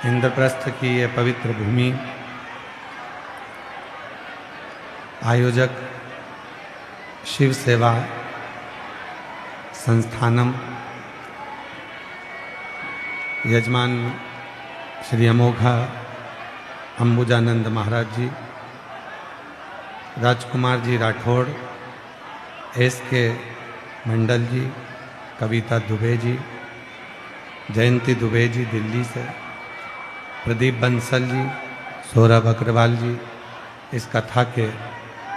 इंद्रप्रस्थ की ये पवित्र भूमि, आयोजक शिव सेवा संस्थानम, यजमान श्री अमोघा अंबुजानंद महाराज जी, राजकुमार जी राठौड़, एस.के. मंडल जी, कविता दुबे जी, जयंती दुबे जी दिल्ली से, प्रदीप बंसल जी, सौरभ अग्रवाल जी, इस कथा के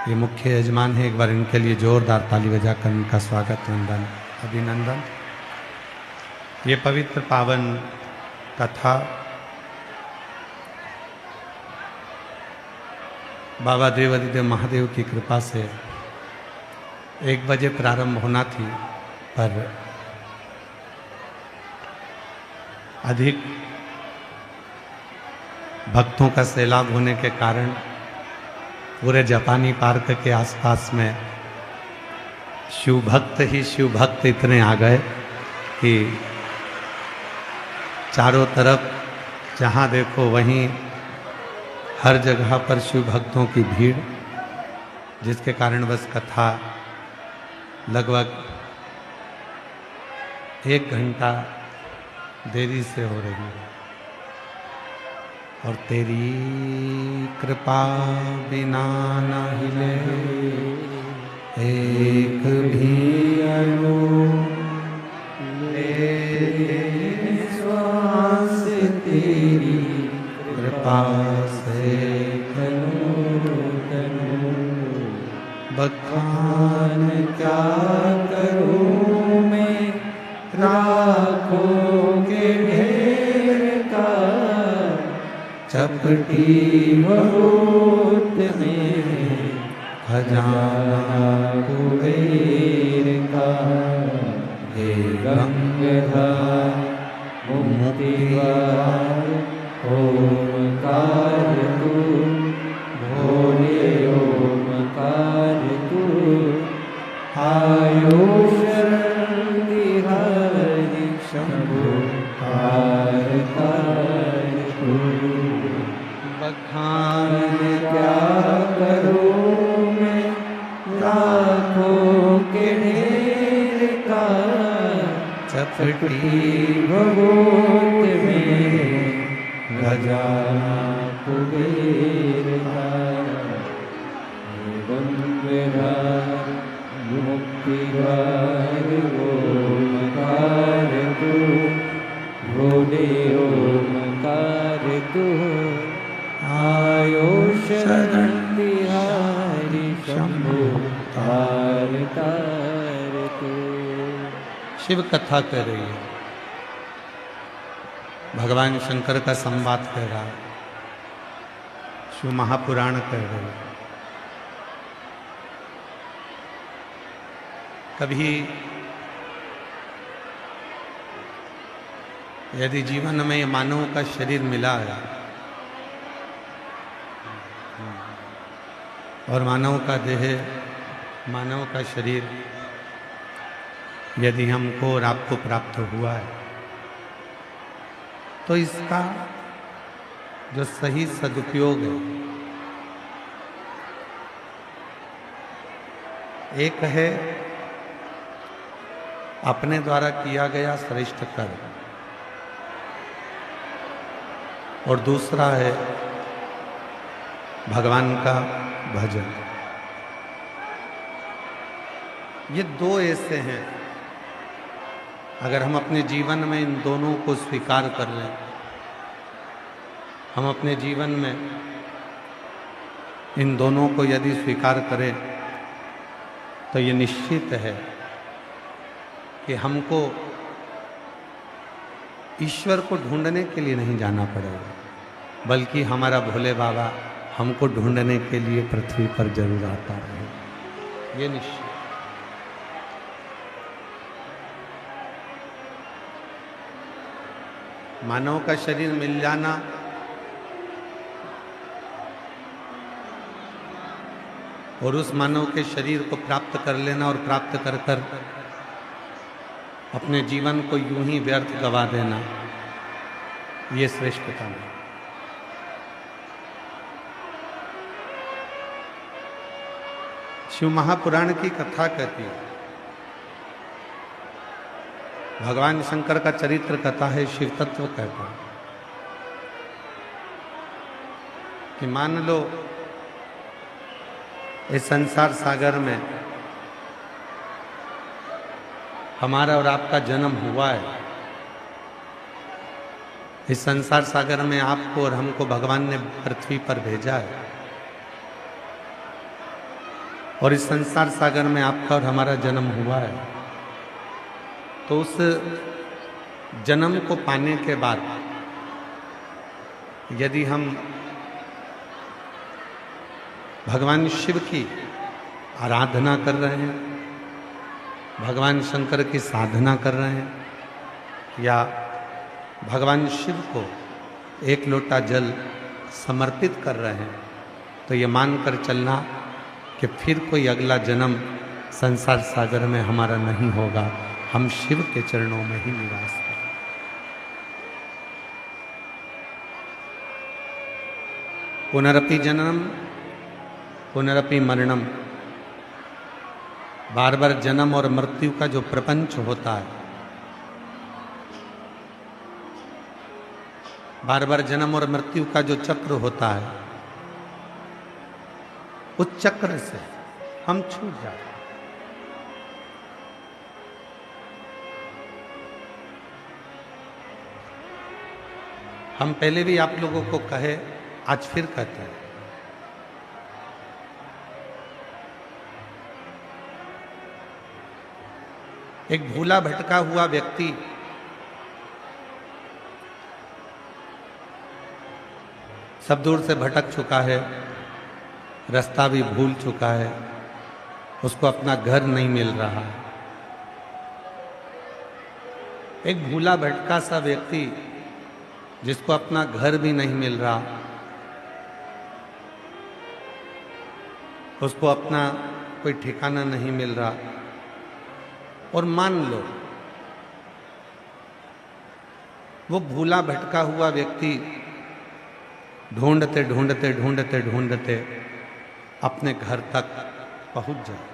ये मुख्य यजमान हैं। एक बार इनके लिए जोरदार ताली बजाकर इनका स्वागत, वंदन, अभिनंदन। ये पवित्र पावन कथा बाबा देवादिदेव महादेव की कृपा से 1 बजे प्रारंभ होना थी, पर अधिक भक्तों का सैलाब होने के कारण पूरे जापानी पार्क के आसपास में शिव भक्त ही शिव भक्त इतने आ गए कि चारों तरफ जहाँ देखो वहीं हर जगह पर शिव भक्तों की भीड़, जिसके कारण बस कथा लगभग 1 घंटा देरी से हो रही है। और तेरी कृपा बिना न हिले एक भी अणु, ले श्वास तेरी कृपा से तनु तनु, बखान क्या करूं मैं राखों के ढेर का, चपटी बहुत में खजाना कुबेर का, हे गंगाधर मुक्तिवार ओमकार तू, भोले ओमकार तू, आयो शरण बिहारी शंभो कार कार तू, बखान क्या करूं मैं लाखों के ढेर का, चपटी भगोत में खजाना कुबेर का, गंगाधर मुक्तिवार ओमकार तू, भोले ओमकार तू, आयो शरण बिहारी शंभो तार तार तू। शिव कथा कह रही है, भगवान शंकर का संवाद कह रहा है, शिव महापुराण कह रहे हैं। कभी यदि जीवन में मानव का शरीर मिला है और मानव का देह, मानव का शरीर यदि हमको और आपको प्राप्त हुआ है, तो इसका जो सही सदुपयोग है, एक है अपने द्वारा किया गया श्रेष्ठ कर्म, और दूसरा है भगवान का भजन। ये 2 ऐसे हैं, अगर हम अपने जीवन में इन दोनों को स्वीकार कर लें, हम अपने जीवन में इन दोनों को यदि स्वीकार करें, तो ये निश्चित है कि हमको ईश्वर को ढूंढने के लिए नहीं जाना पड़ेगा, बल्कि हमारा भोले बाबा हमको ढूंढने के लिए पृथ्वी पर जरूर आता है, ये निश्चित। मानव का शरीर मिल जाना और उस मानव के शरीर को प्राप्त कर लेना और प्राप्त कर कर अपने जीवन को यूं ही व्यर्थ गवा देना, ये श्रेष्ठतम है। शिव महापुराण की कथा कहती है, भगवान शंकर का चरित्र कथा है, शिव तत्व कहता है कि मान लो इस संसार सागर में हमारा और आपका जन्म हुआ है। इस संसार सागर में आपको और हमको भगवान ने पृथ्वी पर भेजा है, और इस संसार सागर में आपका और हमारा जन्म हुआ है। तो उस जन्म को पाने के बाद यदि हम भगवान शिव की आराधना कर रहे हैं, भगवान शंकर की साधना कर रहे हैं, या भगवान शिव को एक लोटा जल समर्पित कर रहे हैं, तो ये मानकर चलना कि फिर कोई अगला जन्म संसार सागर में हमारा नहीं होगा, हम शिव के चरणों में ही निवास करें। पुनरपि जननम पुनरपि मरणम, बार बार जन्म और मृत्यु का जो प्रपंच होता है, बार बार जन्म और मृत्यु का जो चक्र होता है, उस चक्र से हम छूट जाते हैं। हम पहले भी आप लोगों को कहे, आज फिर कहते हैं, एक भूला भटका हुआ व्यक्ति सब दूर से भटक चुका है, रास्ता भी भूल चुका है, उसको अपना घर नहीं मिल रहा। एक भूला भटका सा व्यक्ति जिसको अपना घर भी नहीं मिल रहा, उसको अपना कोई ठिकाना नहीं मिल रहा, और मान लो वो भूला भटका हुआ व्यक्ति ढूंढते ढूंढते ढूंढते ढूंढते अपने घर तक पहुंच जाए,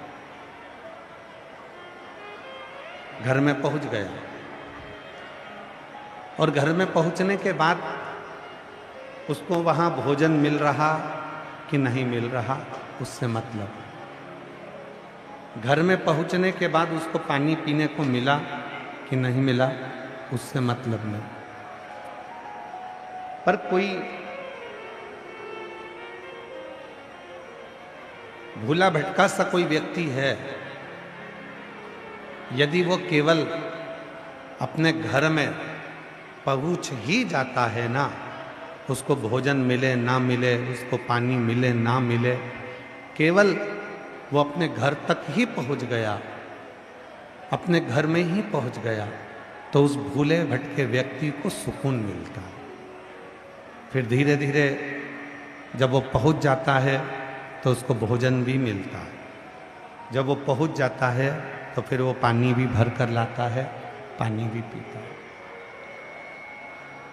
घर में पहुंच गया, और घर में पहुंचने के बाद उसको वहां भोजन मिल रहा कि नहीं मिल रहा उससे मतलब, घर में पहुंचने के बाद उसको पानी पीने को मिला कि नहीं मिला उससे मतलब नहीं। पर कोई भूला भटका सा कोई व्यक्ति है, यदि वो केवल अपने घर में पहुंच ही जाता है ना, उसको भोजन मिले ना मिले, उसको पानी मिले ना मिले, केवल वो अपने घर तक ही पहुंच गया, अपने घर में ही पहुंच गया, तो उस भूले भटके व्यक्ति को सुकून मिलता है। फिर धीरे धीरे जब वो पहुंच जाता है तो उसको भोजन भी मिलता है, जब वो पहुंच जाता है तो फिर वो पानी भी भर कर लाता है, पानी भी पीता है।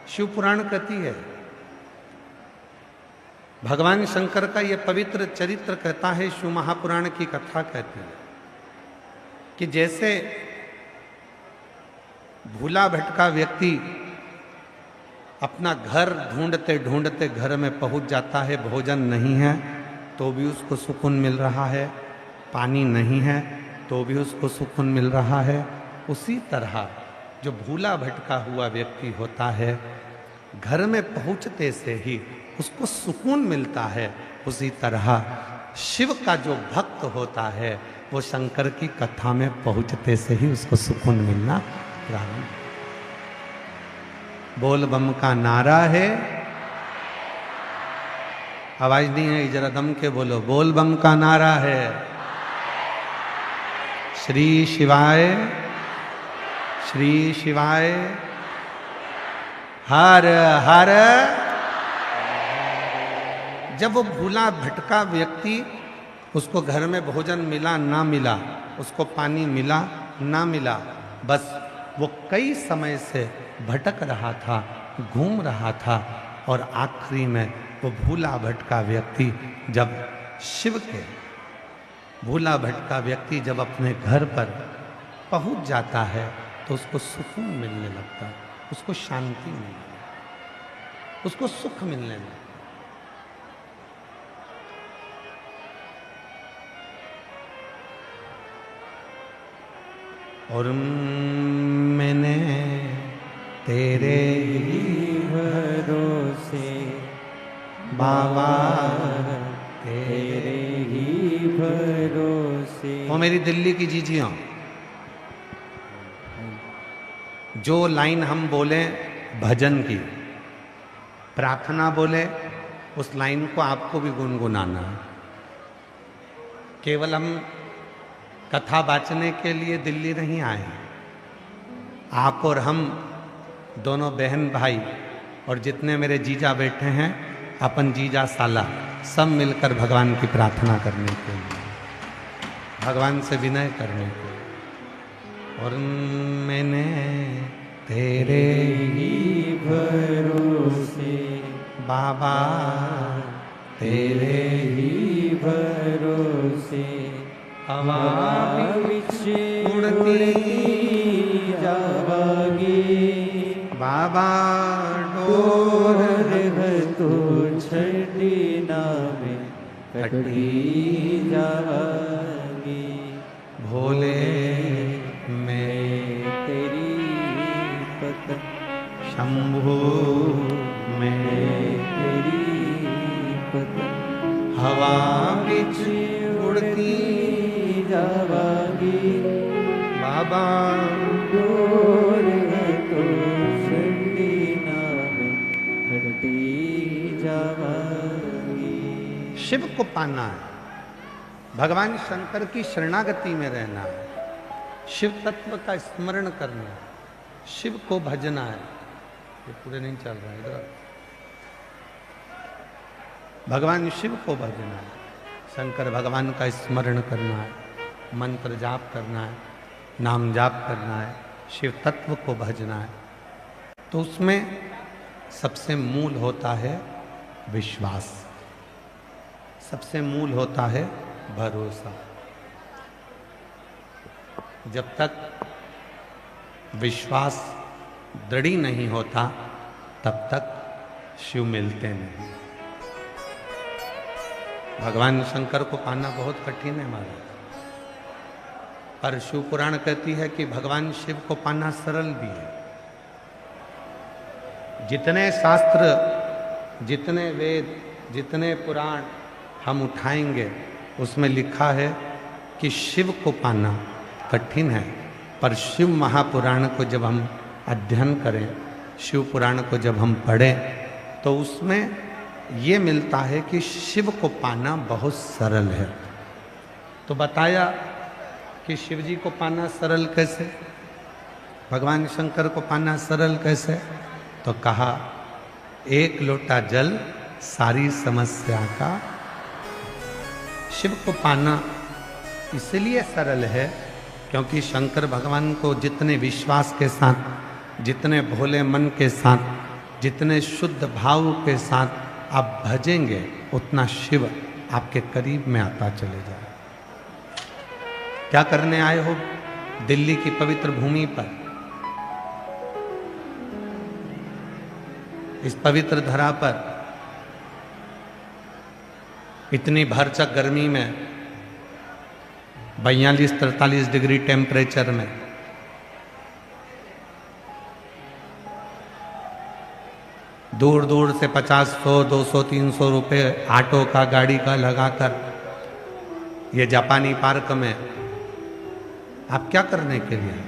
शिव पुराण कहती है, भगवान शंकर का ये पवित्र चरित्र कहता है, शिव महापुराण की कथा कहती है कि जैसे भूला भटका व्यक्ति अपना घर ढूंढते ढूंढते घर में पहुंच जाता है, भोजन नहीं है तो भी उसको सुकून मिल रहा है, पानी नहीं है तो भी उसको सुकून मिल रहा है, उसी तरह जो भूला भटका हुआ व्यक्ति होता है, घर में पहुंचते से ही उसको सुकून मिलता है, उसी तरह शिव का जो भक्त होता है वो शंकर की कथा में पहुंचते से ही उसको सुकून मिलना प्रारंभ। बोल बम का नारा है, आवाज नहीं है, जरा दम के बोलो, बोल बम का नारा है। श्री शिवाय श्री शिवाय हर हर। जब वो भूला भटका व्यक्ति, उसको घर में भोजन मिला ना मिला, उसको पानी मिला ना मिला, बस वो कई समय से भटक रहा था, घूम रहा था, और आखिरी में वो भूला भटका व्यक्ति जब शिव के भूला भटका व्यक्ति जब अपने घर पर पहुंच जाता है तो उसको सुकून मिलने लगता है, उसको शांति मिलने लगती है, उसको सुख मिलने लगता है। और मैंने तेरे ही भरोसे बाबा तेरे ही भरोसे। वो मेरी दिल्ली की जीजियां, जो लाइन हम बोले भजन की, प्रार्थना बोले, उस लाइन को आपको भी गुनगुनाना है। केवल हम कथा बाँचने के लिए दिल्ली नहीं आए, आप और हम दोनों बहन भाई और जितने मेरे जीजा बैठे हैं, अपन जीजा साला, सब मिलकर भगवान की प्रार्थना करने के लिए, भगवान से विनय करने के लिए। और मैंने तेरे ही भरोसे बाबा तेरे ही भरोसे हवा बिच उड़ती जावागी बाबा डोर तो छड़ी नामे कटी जावागी। भोले मैं तेरी पतन शंभू मैं तेरी पतन हवा बिच उड़ती जावागी बाबा डोर तो छड़ी नामे कटी जावागी। शिव को पाना है, भगवान शंकर की शरणागति में रहना है, शिव तत्व का स्मरण करना है, शिव को भजना है। ये पूरे नहीं चल रहा है इधर। भगवान शिव को भजना है, शंकर भगवान का स्मरण करना है, मंत्र जाप करना है, नाम जाप करना है, शिव तत्व को भजना है। तो उसमें सबसे मूल होता है विश्वास, सबसे मूल होता है भरोसा। जब तक विश्वास दृढ़ नहीं होता तब तक शिव मिलते नहीं। भगवान शंकर को पाना बहुत कठिन है हमारा, पर शिव पुराण कहती है कि भगवान शिव को पाना सरल भी है। जितने शास्त्र, जितने वेद, जितने पुराण हम उठाएंगे उसमें लिखा है कि शिव को पाना कठिन है, पर शिव महापुराण को जब हम अध्ययन करें, शिव पुराण को जब हम पढ़ें, तो उसमें ये मिलता है कि शिव को पाना बहुत सरल है। तो बताया कि शिव जी को पाना सरल कैसे, भगवान शंकर को पाना सरल कैसे, तो कहा एक लोटा जल सारी समस्या का। शिव को पाना इसलिए सरल है क्योंकि शंकर भगवान को जितने विश्वास के साथ, जितने भोले मन के साथ, जितने शुद्ध भाव के साथ आप भजेंगे, उतना शिव आपके करीब में आता चले जाए। क्या करने आए हो दिल्ली की पवित्र भूमि पर, इस पवित्र धरा पर, इतनी भरचक गर्मी में, 42-43 डिग्री टेम्परेचर में, दूर दूर से 50, 100, 200, 300 रुपये ऑटो का, गाड़ी का लगाकर ये जापानी पार्क में आप क्या करने के लिए?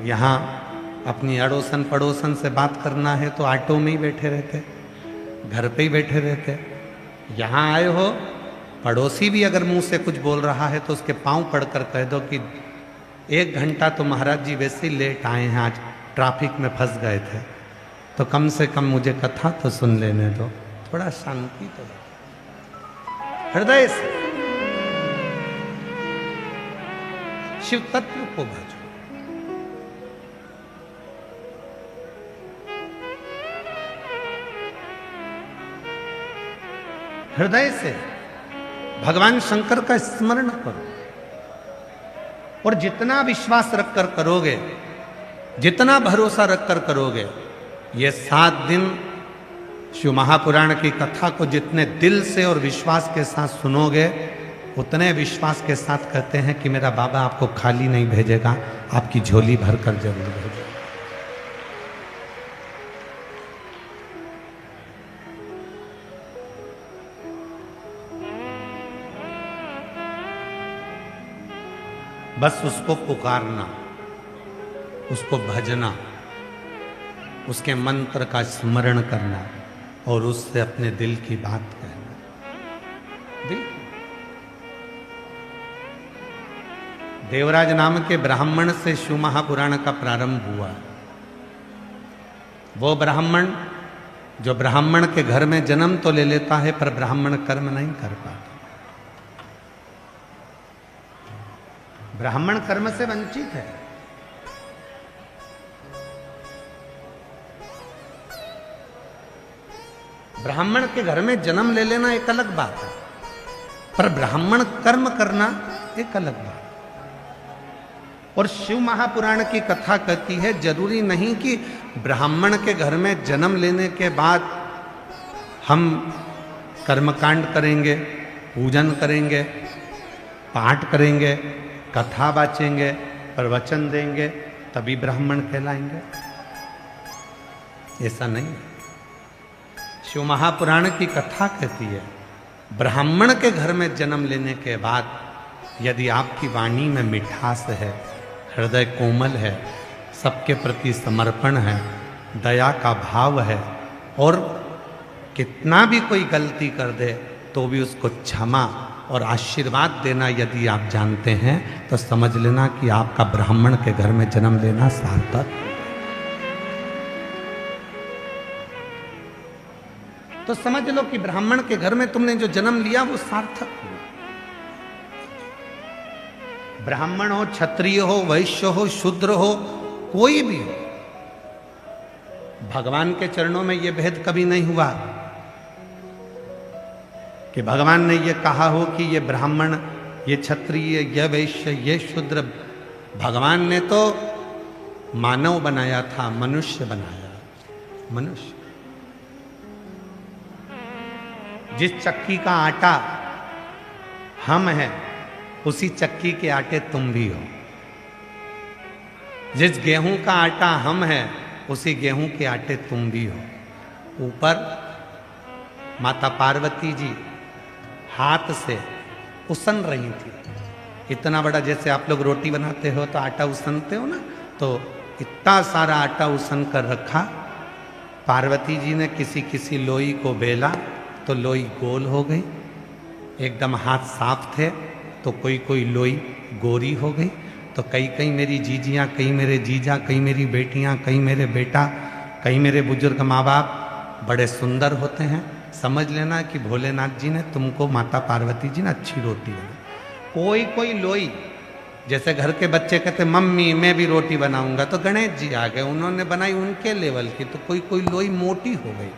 यहाँ अपनी अड़ोसन पड़ोसन से बात करना है तो ऑटो में ही बैठे रहते, घर पे ही बैठे रहते। यहाँ आए हो, पड़ोसी भी अगर मुंह से कुछ बोल रहा है तो उसके पांव पड़कर कह दो कि 1 घंटा तो महाराज जी वैसे ही लेट आए हैं, आज ट्रैफिक में फंस गए थे, तो कम से कम मुझे कथा तो सुन लेने दो, थोड़ा शांति तो हृदय से। शिव तत्व को भजो, हृदय से भगवान शंकर का स्मरण करो। और जितना विश्वास रखकर करोगे, जितना भरोसा रखकर करोगे, ये 7 दिन शिव महापुराण की कथा को जितने दिल से और विश्वास के साथ सुनोगे, उतने विश्वास के साथ कहते हैं कि मेरा बाबा आपको खाली नहीं भेजेगा, आपकी झोली भरकर जरूर भेजेगा। बस उसको पुकारना, उसको भजना, उसके मंत्र का स्मरण करना और उससे अपने दिल की बात कहना। दिल देवराज नाम के ब्राह्मण से शिव महापुराण का प्रारंभ हुआ। वो ब्राह्मण जो ब्राह्मण के घर में जन्म तो ले लेता है पर ब्राह्मण कर्म नहीं कर पाता। ब्राह्मण कर्म से वंचित है। ब्राह्मण के घर में जन्म ले लेना एक अलग बात है, पर ब्राह्मण कर्म करना एक अलग बात है। और शिव महापुराण की कथा कहती है जरूरी नहीं कि ब्राह्मण के घर में जन्म लेने के बाद हम कर्मकांड करेंगे, पूजन करेंगे, पाठ करेंगे, कथा वाचेंगे, प्रवचन देंगे तभी ब्राह्मण कहलाएंगे। ऐसा नहीं। शिव महापुराण की कथा कहती है ब्राह्मण के घर में जन्म लेने के बाद यदि आपकी वाणी में मिठास है, हृदय कोमल है, सबके प्रति समर्पण है, दया का भाव है और कितना भी कोई गलती कर दे तो भी उसको क्षमा और आशीर्वाद देना यदि आप जानते हैं तो समझ लेना कि आपका ब्राह्मण के घर में जन्म लेना सार्थक। तो समझ लो कि ब्राह्मण के घर में तुमने जो जन्म लिया वो सार्थक हुआ। ब्राह्मण हो, क्षत्रिय हो, वैश्य हो, शूद्र हो, कोई भी हो, भगवान के चरणों में यह भेद कभी नहीं हुआ कि भगवान ने ये कहा हो कि ये ब्राह्मण, ये क्षत्रिय, ये वैश्य, ये शूद्र। भगवान ने तो मानव बनाया था, मनुष्य बनाया। मनुष्य जिस चक्की का आटा हम हैं उसी चक्की के आटे तुम भी हो। जिस गेहूं का आटा हम हैं उसी गेहूं के आटे तुम भी हो। ऊपर माता पार्वती जी हाथ से उसन रही थी। इतना बड़ा, जैसे आप लोग रोटी बनाते हो तो आटा उसनते हो ना, तो इतना सारा आटा उसन कर रखा। पार्वती जी ने किसी किसी लोई को बेला तो लोई गोल हो गई, एकदम हाथ साफ थे तो कोई कोई लोई गोरी हो गई। तो कई कई मेरी जीजियाँ, कई मेरे जीजा, कई मेरी बेटियाँ, कई मेरे बेटा, कई मेरे बुजुर्ग माँ बाप बड़े सुंदर होते हैं। समझ लेना कि भोलेनाथ जी ने तुमको, माता पार्वती जी ने अच्छी रोटी बनाई। कोई कोई लोई, जैसे घर के बच्चे कहते मम्मी मैं भी रोटी बनाऊंगा, तो गणेश जी आ गए, उन्होंने बनाई उनके लेवल की। तो कोई कोई लोई मोटी हो गई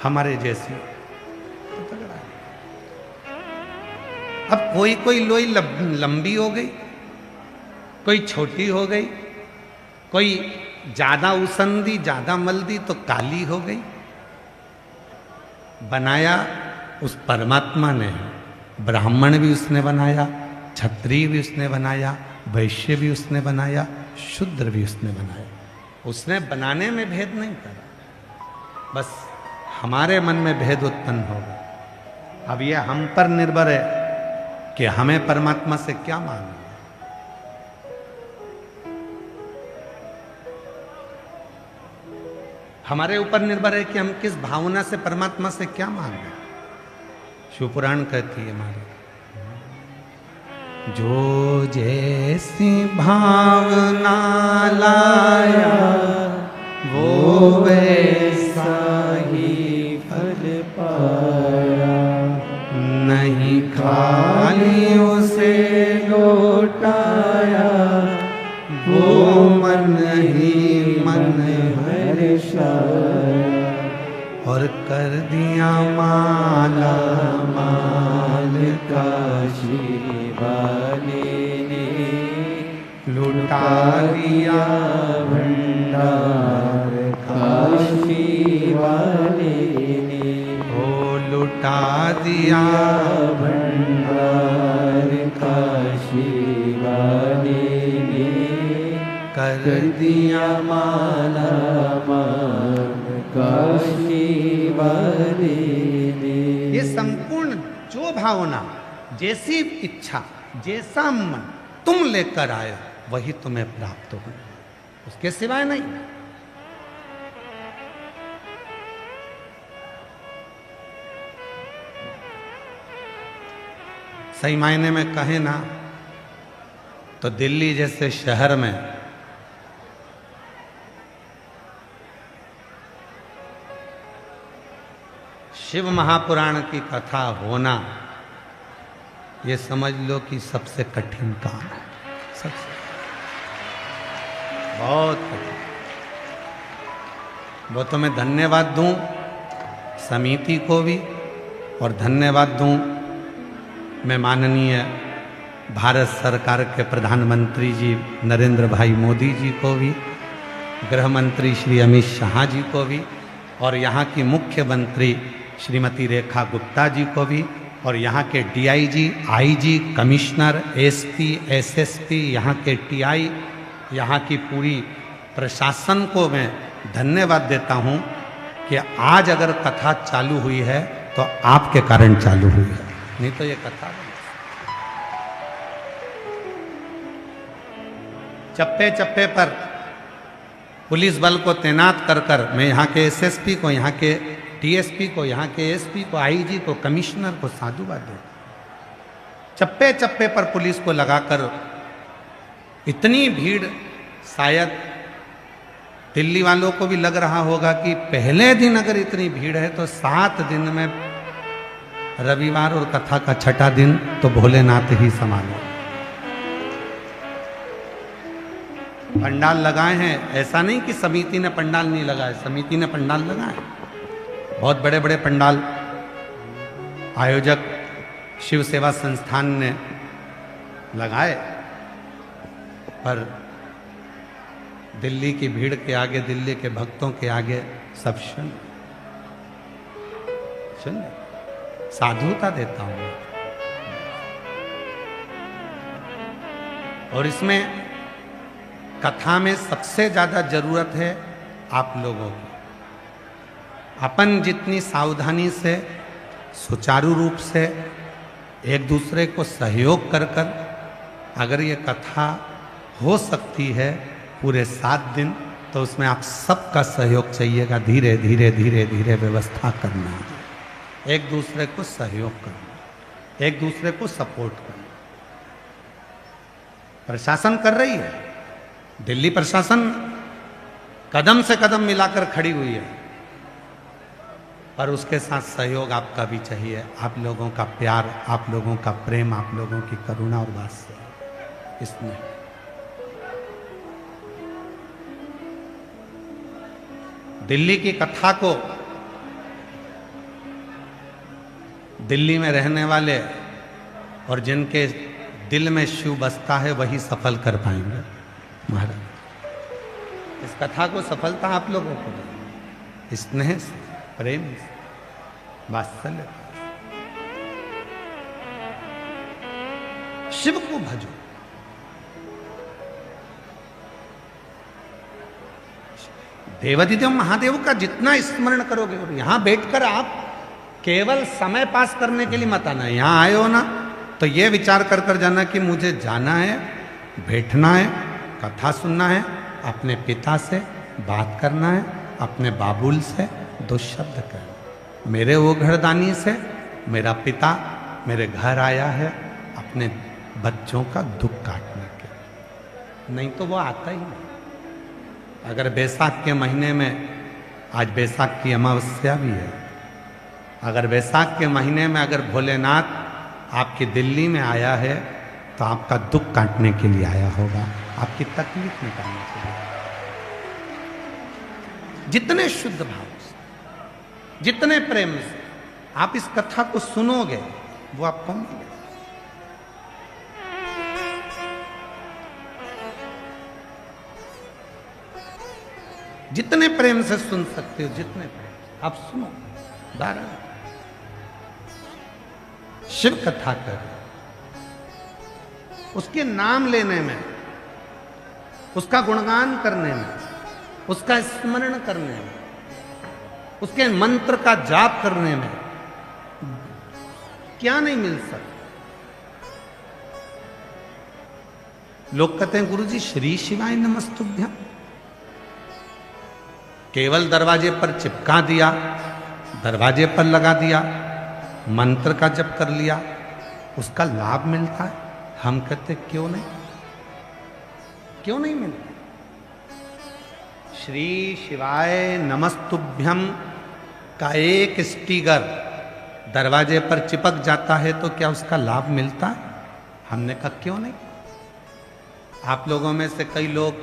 हमारे जैसी। तो अब कोई कोई लोई लंबी हो गई, कोई छोटी हो गई, कोई ज्यादा उसन दी, ज्यादा मल दी तो काली हो गई। बनाया उस परमात्मा ने। ब्राह्मण भी उसने बनाया, क्षत्रिय भी उसने बनाया, वैश्य भी उसने बनाया, शूद्र भी उसने बनाया। उसने बनाने में भेद नहीं करा, बस हमारे मन में भेद उत्पन्न होगा। अब यह हम पर निर्भर है कि हमें परमात्मा से क्या मांगना। हमारे ऊपर निर्भर है कि हम किस भावना से परमात्मा से क्या मांगे। शिवपुराण कहती है हमारे, जो जैसी भावना लाया वो वैसा ही फल पाया। नहीं खाली उसे लौटाया, वो मन ही मन हर्षाया। और कर दिया माला माल काशी वाले ने लुटा दिया भंडार काशी वाले ने ओ लुटा दिया भंडार काशी वाले ने कर दिया माला माल काशी वाले ने। ये संपूर्ण जो भावना, जैसी इच्छा, जैसा मन तुम लेकर आए वही तुम्हें प्राप्त हो, उसके सिवाय नहीं। सही मायने में कहे ना तो दिल्ली जैसे शहर में शिव महापुराण की कथा होना, ये समझ लो कि सबसे कठिन काम है, सबसे बहुत कठिन। वो तो मैं धन्यवाद दूं समिति को भी, और धन्यवाद दूं मैं माननीय भारत सरकार के प्रधानमंत्री जी नरेंद्र भाई मोदी जी को भी, गृह मंत्री श्री अमित शाह जी को भी, और यहाँ की मुख्यमंत्री श्रीमती रेखा गुप्ता जी को भी, और यहाँ के DIG, IG, commissioner, SP, SSP, यहाँ के टीआई, यहाँ की पूरी प्रशासन को मैं धन्यवाद देता हूँ कि आज अगर कथा चालू हुई है तो आपके कारण चालू हुई है, नहीं तो ये कथा चप्पे चप्पे पर पुलिस बल को तैनात कर कर मैं यहाँ के एसएसपी को, यहाँ के टीएसपी को, यहाँ के एसपी को, आईजी को, कमिश्नर को साधुवाद देता। चप्पे चप्पे पर पुलिस को लगाकर इतनी भीड़, शायद दिल्ली वालों को भी लग रहा होगा कि पहले दिन अगर इतनी भीड़ है तो 7 दिन में रविवार और कथा का छठा दिन तो भोलेनाथ ही संभाले। पंडाल लगाए हैं, ऐसा नहीं कि समिति ने पंडाल नहीं लगाए, समिति ने पंडाल लगाए, बहुत बड़े बड़े पंडाल आयोजक शिव सेवा संस्थान ने लगाए, पर दिल्ली की भीड़ के आगे, दिल्ली के भक्तों के आगे सब शून्य शून्य। साधुता देता हूं, और इसमें कथा में सबसे ज्यादा जरूरत है आप लोगों की। अपन जितनी सावधानी से, सुचारू रूप से एक दूसरे को सहयोग कर कर अगर ये कथा हो सकती है पूरे 7 दिन, तो उसमें आप सबका सहयोग चाहिएगा। धीरे धीरे धीरे धीरे व्यवस्था करना, एक दूसरे को सहयोग करना, एक दूसरे को सपोर्ट करना। प्रशासन कर रही है, दिल्ली प्रशासन कदम से कदम मिलाकर खड़ी हुई है, पर उसके साथ सहयोग आपका भी चाहिए, आप लोगों का प्यार, आप लोगों का प्रेम, आप लोगों की करुणा और वात्सल्य। इसमें दिल्ली की कथा को दिल्ली में रहने वाले और जिनके दिल में शिव बसता है वही सफल कर पाएंगे। महाराज, इस कथा को सफलता आप लोगों को स्नेह से, प्रेम से, वात्सल्य, शिव को भजो। देवाधिदेव महादेव का जितना स्मरण करोगे, और यहां बैठकर आप केवल समय पास करने के लिए मत आना। यहां आए हो ना तो ये विचार कर कर जाना कि मुझे जाना है, बैठना है, कथा सुनना है, अपने पिता से बात करना है, अपने बाबुल से 2 शब्द कहना। मेरे वो घरदानी से मेरा पिता मेरे घर आया है अपने बच्चों का दुख काटने के, नहीं तो वो आता ही नहीं। अगर बैसाख के महीने में, आज बैसाख की अमावस्या भी है, अगर बैसाख के महीने में अगर भोलेनाथ आपकी दिल्ली में आया है तो आपका दुख काटने के लिए आया होगा, आपकी तकलीफ निकालने के लिए। जितने शुद्ध भाव से जितने प्रेम से आप इस कथा को सुनोगे वो आपको मिलेगा। जितने प्रेम से सुन सकते हो, जितने प्रेम आप सुनो, धारण शिव कथा कर, उसके नाम लेने में, उसका गुणगान करने में, उसका स्मरण करने में, उसके मंत्र का जाप करने में क्या नहीं मिल सकता। लोग कहते हैं गुरुजी श्री शिवाय नमस्तुभ्यम केवल दरवाजे पर चिपका दिया, दरवाजे पर लगा दिया, मंत्र का जप कर लिया, उसका लाभ मिलता है। हम कहते क्यों नहीं, क्यों नहीं मिलता। श्री शिवाय नमस्तुभ्यम का एक स्टिकर दरवाजे पर चिपक जाता है तो क्या उसका लाभ मिलता है? हमने कहा क्यों नहीं। आप लोगों में से कई लोग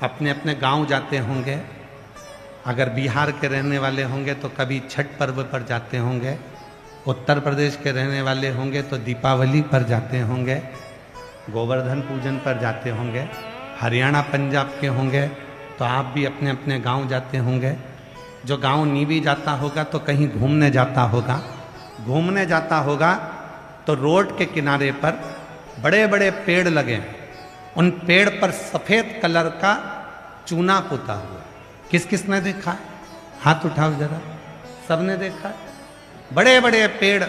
अपने अपने गांव जाते होंगे, अगर बिहार के रहने वाले होंगे तो कभी छठ पर्व पर जाते होंगे, उत्तर प्रदेश के रहने वाले होंगे तो दीपावली पर जाते होंगे, गोवर्धन पूजन पर जाते होंगे, हरियाणा पंजाब के होंगे तो आप भी अपने अपने गांव जाते होंगे। जो गांव नहीं भी जाता होगा तो कहीं घूमने जाता होगा, घूमने जाता होगा तो रोड के किनारे पर बड़े बड़े पेड़ लगे, उन पेड़ पर सफ़ेद कलर का चूना पुता हुआ। किस किसने देखा है? हाथ उठाओ जरा, सबने देखा है। बड़े बड़े पेड़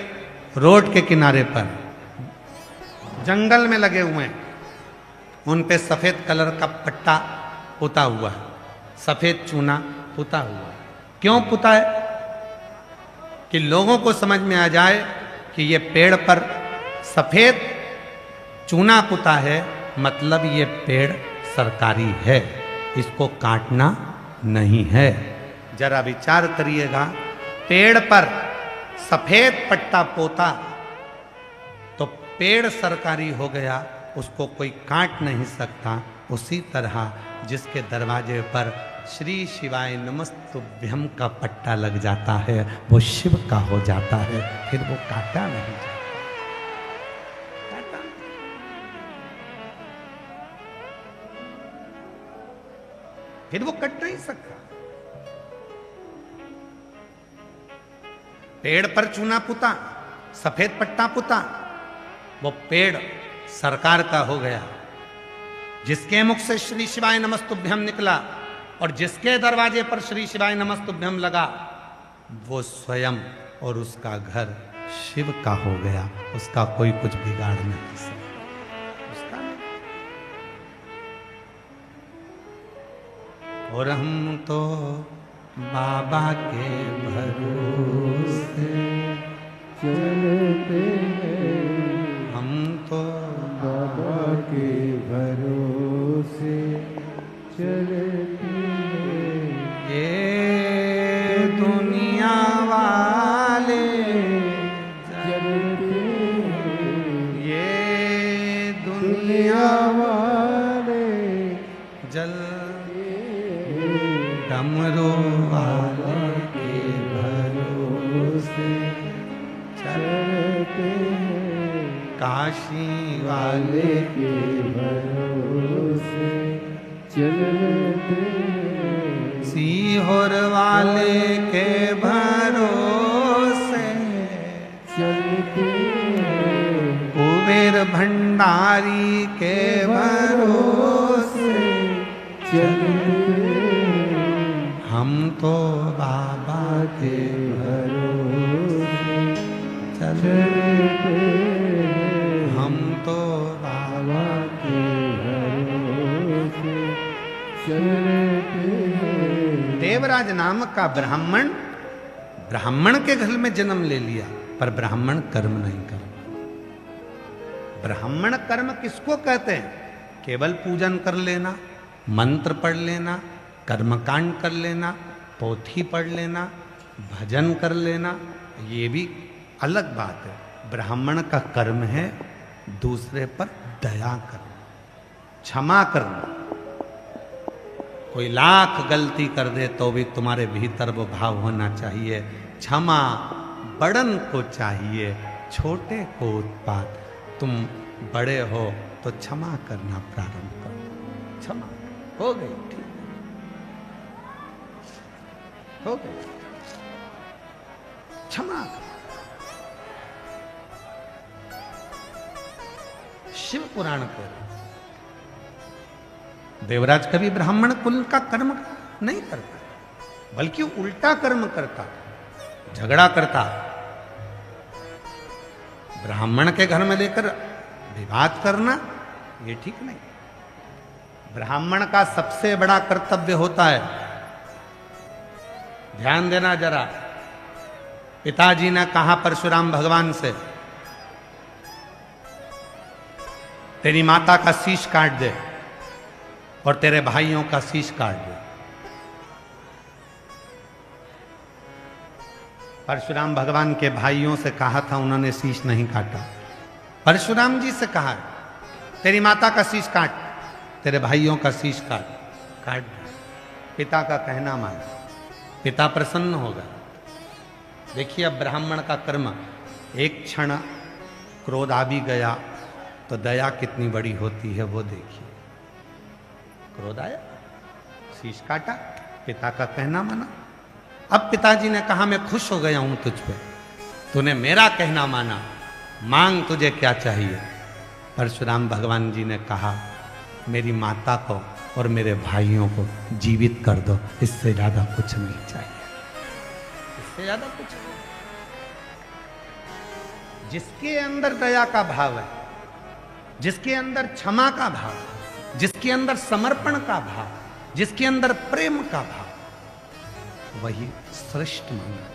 रोड के किनारे पर जंगल में लगे हुए हैं, उन पे सफ़ेद कलर का पट्टा पुता हुआ है, सफ़ेद चूना पुता हुआ है। क्यों पुता है? कि लोगों को समझ में आ जाए कि ये पेड़ पर सफ़ेद चूना पुता है, मतलब ये पेड़ सरकारी है, इसको काटना नहीं है। जरा विचार करिएगा, पेड़ पर सफ़ेद पट्टा पोता तो पेड़ सरकारी हो गया, उसको कोई काट नहीं सकता। उसी तरह जिसके दरवाजे पर श्री शिवाय नमस्तुभ्यम का पट्टा लग जाता है वो शिव का हो जाता है, फिर वो काटा नहीं जाता। काटा नहीं। फिर वो कट नहीं सकता। पेड़ पर चूना पुता, सफेद पट्टा पुता, वो पेड़ सरकार का हो गया। जिसके मुख से श्री शिवाय नमस्तुभ्यम निकला और जिसके दरवाजे पर श्री शिवाय नमस्तुभ्यम लगा, वो स्वयं और उसका घर शिव का हो गया। उसका कोई कुछ बिगाड़ नहीं सकता, उसका नहीं। और हम तो बाबा के भरोसे चलते हैं, हम तो बाबा के भरोसे चलते हैं। ये दुनिया वाले चलते हैं, ये दुनिया वाले जल डमरू वाले के भरोसे चलते हैं, काशी वाले के भरोसे चलते हैं, सीहोर वाले के भरोसे चलते हैं, कुबेर भंडारी के भरोसे चलते हैं, हम तो बाबा के भरोसे चलते, चलते हैं, हम तो बाबा के भरोसे चलते हैं। देवराज नामक का ब्राह्मण के घर में जन्म ले लिया, पर ब्राह्मण कर्म नहीं कर। ब्राह्मण कर्म किसको कहते हैं? केवल पूजन कर लेना, मंत्र पढ़ लेना, कर्मकांड कर लेना, पोथी पढ़ लेना, भजन कर लेना, ये भी अलग बात है। ब्राह्मण का कर्म है दूसरे पर दया करना, क्षमा करना। कोई लाख गलती कर दे तो भी तुम्हारे भीतर वो भाव होना चाहिए क्षमा बड़न को चाहिए, छोटे को उत्पात। तुम बड़े हो तो क्षमा करना प्रारंभ करो। क्षमा हो गई, ठीक हो गई, क्षमा। शिव पुराण को देवराज कभी ब्राह्मण कुल का कर्म नहीं करता, बल्कि उल्टा कर्म करता, झगड़ा करता। ब्राह्मण के घर में लेकर विवाद करना ये ठीक नहीं। ब्राह्मण का सबसे बड़ा कर्तव्य होता है, ध्यान देना जरा, पिताजी ने कहा परशुराम भगवान से, तेरी माता का शीश काट दे और तेरे भाइयों का शीश काट दे। परशुराम भगवान के भाइयों से कहा था, उन्होंने शीश नहीं काटा। परशुराम जी से कहा, तेरी माता का शीश काट, तेरे भाइयों का शीश काट दे। पिता का कहना माना, पिता प्रसन्न होगा। देखिए अब ब्राह्मण का कर्म, एक क्षण क्रोध आ भी गया तो दया कितनी बड़ी होती है वो देखिए। क्रोध आया, शीश काटा, पिता का कहना माना। अब पिताजी ने कहा, मैं खुश हो गया हूं तुझ पे, तूने मेरा कहना माना, मांग तुझे क्या चाहिए। परशुराम भगवान जी ने कहा, मेरी माता को और मेरे भाइयों को जीवित कर दो, इससे ज्यादा कुछ नहीं चाहिए, इससे ज्यादा कुछ नहीं। जिसके अंदर दया का भाव है, जिसके अंदर क्षमा का भाव, जिसके अंदर समर्पण का भाव, जिसके अंदर प्रेम का भाव, वही श्रेष्ठ माना।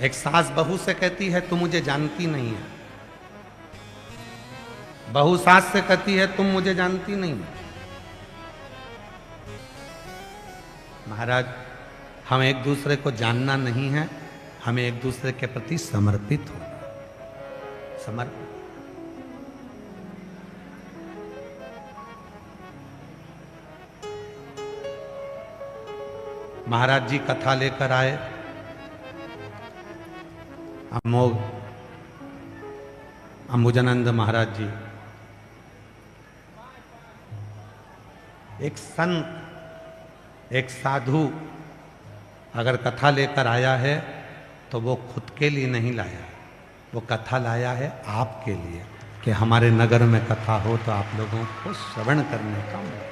एक सास बहू से कहती है, तुम मुझे जानती नहीं है। बहू सास से कहती है, तुम मुझे जानती नहीं है। महाराज, हम एक दूसरे को जानना नहीं है, हमें एक दूसरे के प्रति समर्पित होना। समर्पित। महाराज जी कथा लेकर आए, अमोघ अंबुजानंद महाराज जी। एक संत, एक साधु अगर कथा लेकर आया है तो वो खुद के लिए नहीं लाया, वो कथा लाया है आपके लिए, कि हमारे नगर में कथा हो तो आप लोगों को श्रवण करने का मौका।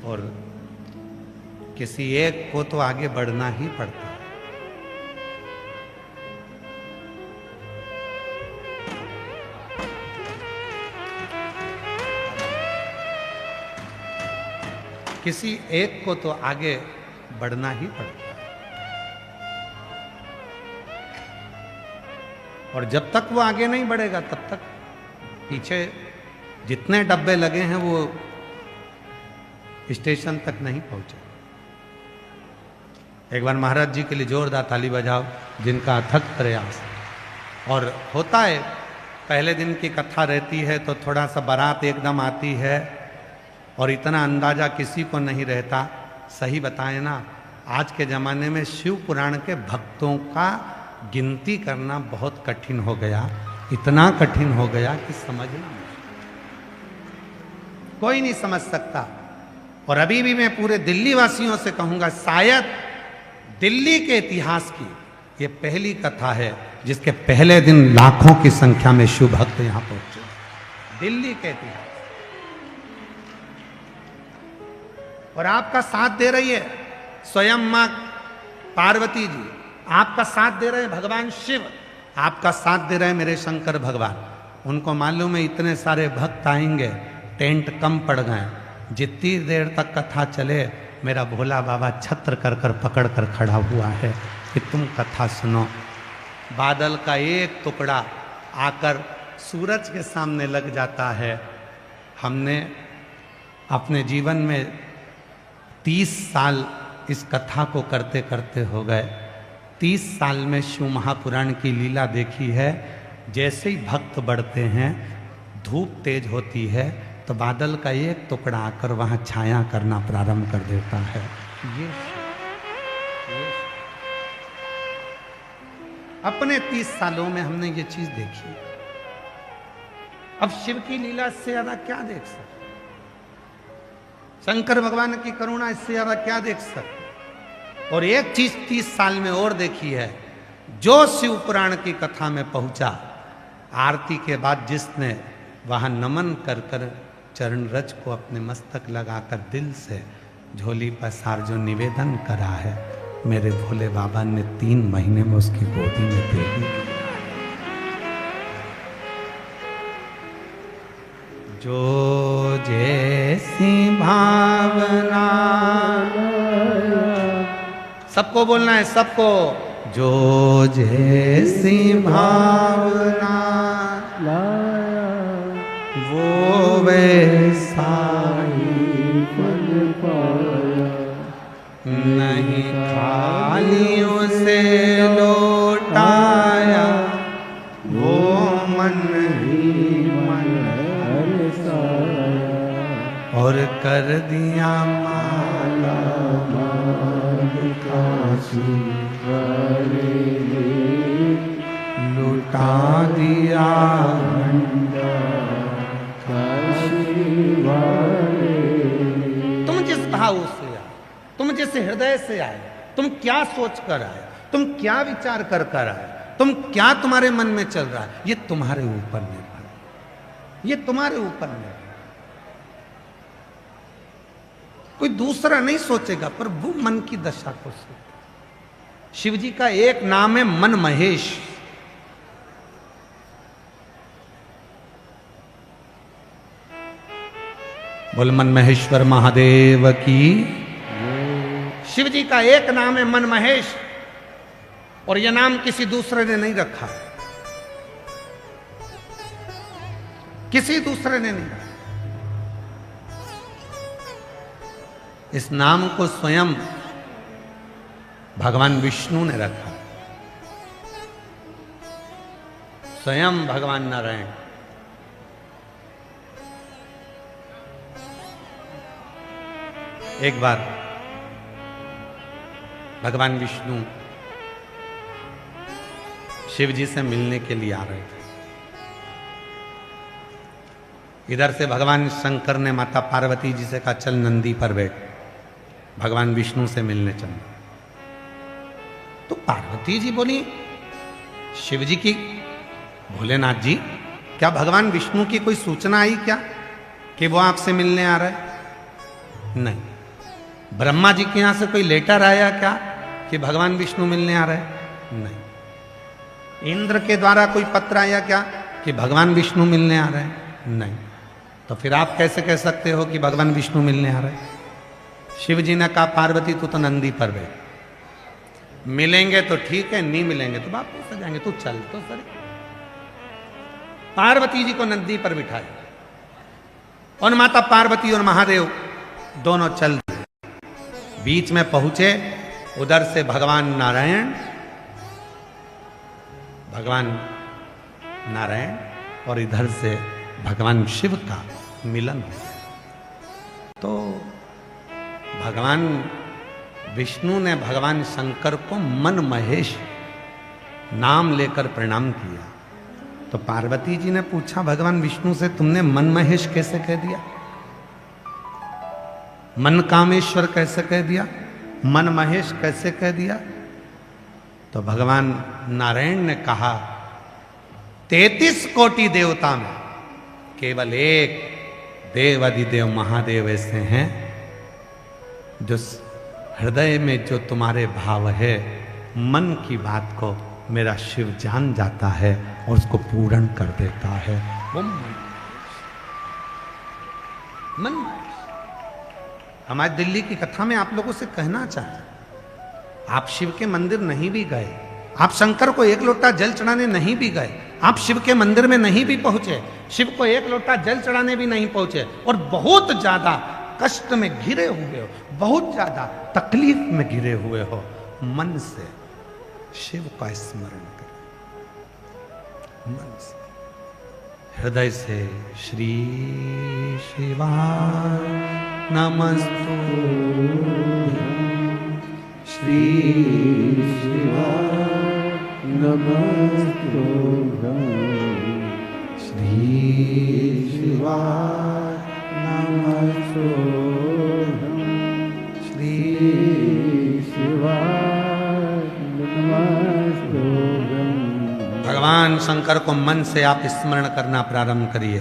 और किसी एक को तो आगे बढ़ना ही पड़ता है। किसी एक को तो आगे बढ़ना ही पड़ता है। और जब तक वो आगे नहीं बढ़ेगा तब तक पीछे जितने डब्बे लगे हैं वो स्टेशन तक नहीं पहुंचे। एक बार महाराज जी के लिए जोरदार ताली बजाओ, जिनका अथक प्रयास। और होता है, पहले दिन की कथा रहती है तो थोड़ा सा बारात एकदम आती है और इतना अंदाजा किसी को नहीं रहता। सही बताएं ना, आज के ज़माने में शिव पुराण के भक्तों का गिनती करना बहुत कठिन हो गया, इतना कठिन हो गया कि समझना कोई नहीं समझ सकता। और अभी भी मैं पूरे दिल्ली वासियों से कहूंगा, शायद दिल्ली के इतिहास की ये पहली कथा है जिसके पहले दिन लाखों की संख्या में शिव भक्त यहां पहुंचे। दिल्ली के इतिहास। और आपका साथ दे रही है स्वयं मां पार्वती जी, आपका साथ दे रहे हैं भगवान शिव, आपका साथ दे रहे हैं मेरे शंकर भगवान। उनको मालूम है इतने सारे भक्त आएंगे, टेंट कम पड़ गए, जितनी देर तक कथा चले मेरा भोला बाबा छत्र कर कर पकड़ कर खड़ा हुआ है कि तुम कथा सुनो। बादल का एक टुकड़ा आकर सूरज के सामने लग जाता है। हमने अपने जीवन में 30 साल इस कथा को करते करते हो गए। 30 साल में शिव महापुराण की लीला देखी है। जैसे ही भक्त बढ़ते हैं, धूप तेज होती है, तो बादल का एक टुकड़ा आकर वहां छाया करना प्रारंभ कर देता है। ये अपने 30 सालों में हमने ये चीज देखी। अब शिव की लीला इससे ज्यादा क्या देख सकते, शंकर भगवान की करुणा इससे ज्यादा क्या देख सकते। और एक चीज 30 साल में और देखी है, जो शिव पुराण की कथा में पहुंचा, आरती के बाद जिसने वहां नमन कर कर चरण रज को अपने मस्तक लगाकर दिल से झोली पसार जो निवेदन करा है, मेरे भोले बाबा ने 3 महीने में उसकी गोदी में दे दी। जो जैसी भावना, सबको बोलना है, सबको, जो जैसी भावना वो वैसा ही फल पाया, नहीं खालियों से लौटाया, वो मन ही मन हर्षाया, और कर दिया माला काशी वाले लुटा दिया मंडा काशी वाले। तुम जिस भाव से आए, तुम जिस हृदय से आए, तुम क्या सोच कर आए, तुम क्या विचार कर कर आए, तुम क्या तुम्हारे मन में चल रहा है, ये तुम्हारे ऊपर निर्भर है, ये तुम्हारे ऊपर निर्भर। कोई दूसरा नहीं सोचेगा, पर वो मन की दशा को सोचे। शिव जी का एक नाम है मन महेश। बोल मन महेश्वर महादेव की। शिव जी का एक नाम है मन महेश, और यह नाम किसी दूसरे ने नहीं रखा, किसी दूसरे ने नहीं रखा। इस नाम को स्वयं भगवान विष्णु ने रखा, स्वयं भगवान नारायण। एक बार भगवान विष्णु शिव जी से मिलने के लिए आ रहे थे। इधर से भगवान शंकर ने माता पार्वती जी से कहा, चल नंदी पर बैठ, भगवान विष्णु से मिलने चलना। तो पार्वती जी बोली शिव जी की, भोलेनाथ जी, क्या भगवान विष्णु की कोई सूचना आई क्या कि वो आपसे मिलने आ रहा है? नहीं। ब्रह्मा जी के यहां से कोई लेटर आया क्या कि भगवान विष्णु मिलने आ रहे हैं? नहीं। इंद्र के द्वारा कोई पत्र आया क्या कि भगवान विष्णु मिलने आ रहे हैं? नहीं। तो फिर आप कैसे कह सकते हो कि भगवान विष्णु मिलने आ रहे हैं? शिव जी ने कहा, पार्वती तू तो नंदी पर बैठ, मिलेंगे तो ठीक है, नहीं मिलेंगे तो वापस आ जाएंगे, तू चल तो सर। पार्वती जी को नंदी पर बिठाया और माता पार्वती और महादेव दोनों चल दिए। बीच में पहुंचे, उधर से भगवान नारायण और इधर से भगवान शिव का मिलन हो गया। तो भगवान विष्णु ने भगवान शंकर को मन महेश नाम लेकर प्रणाम किया। तो पार्वती जी ने पूछा भगवान विष्णु से, तुमने मन महेश कैसे कह दिया, मन कामेश्वर कैसे कह दिया, मन महेश कैसे कह दिया? तो भगवान नारायण ने कहा, 33 कोटि देवता में केवल एक देवाधिदेव महादेव ऐसे हैं जो हृदय में जो तुम्हारे भाव है, मन की बात को मेरा शिव जान जाता है और उसको पूर्ण कर देता है। वो मन हमारी दिल्ली की कथा में आप लोगों से कहना चाहते, आप शिव के मंदिर नहीं भी गए, आप शंकर को एक लोटा जल चढ़ाने नहीं भी गए, आप शिव के मंदिर में नहीं भी पहुंचे, शिव को एक लोटा जल चढ़ाने भी नहीं पहुंचे, और बहुत ज्यादा कष्ट में घिरे हुए हो, बहुत ज्यादा तकलीफ में घिरे हुए हो, मन से शिव का स्मरण करें, मन से। हृदय से श्री शिवाय नमस्तुभ्यं, श्री शिवाय नमस्तुभ्यं, श्री शिवाय नमस्तुभ्यं, श्री शिवाय नमस्तुभ्यं। भगवान शंकर को मन से आप स्मरण करना प्रारंभ करिए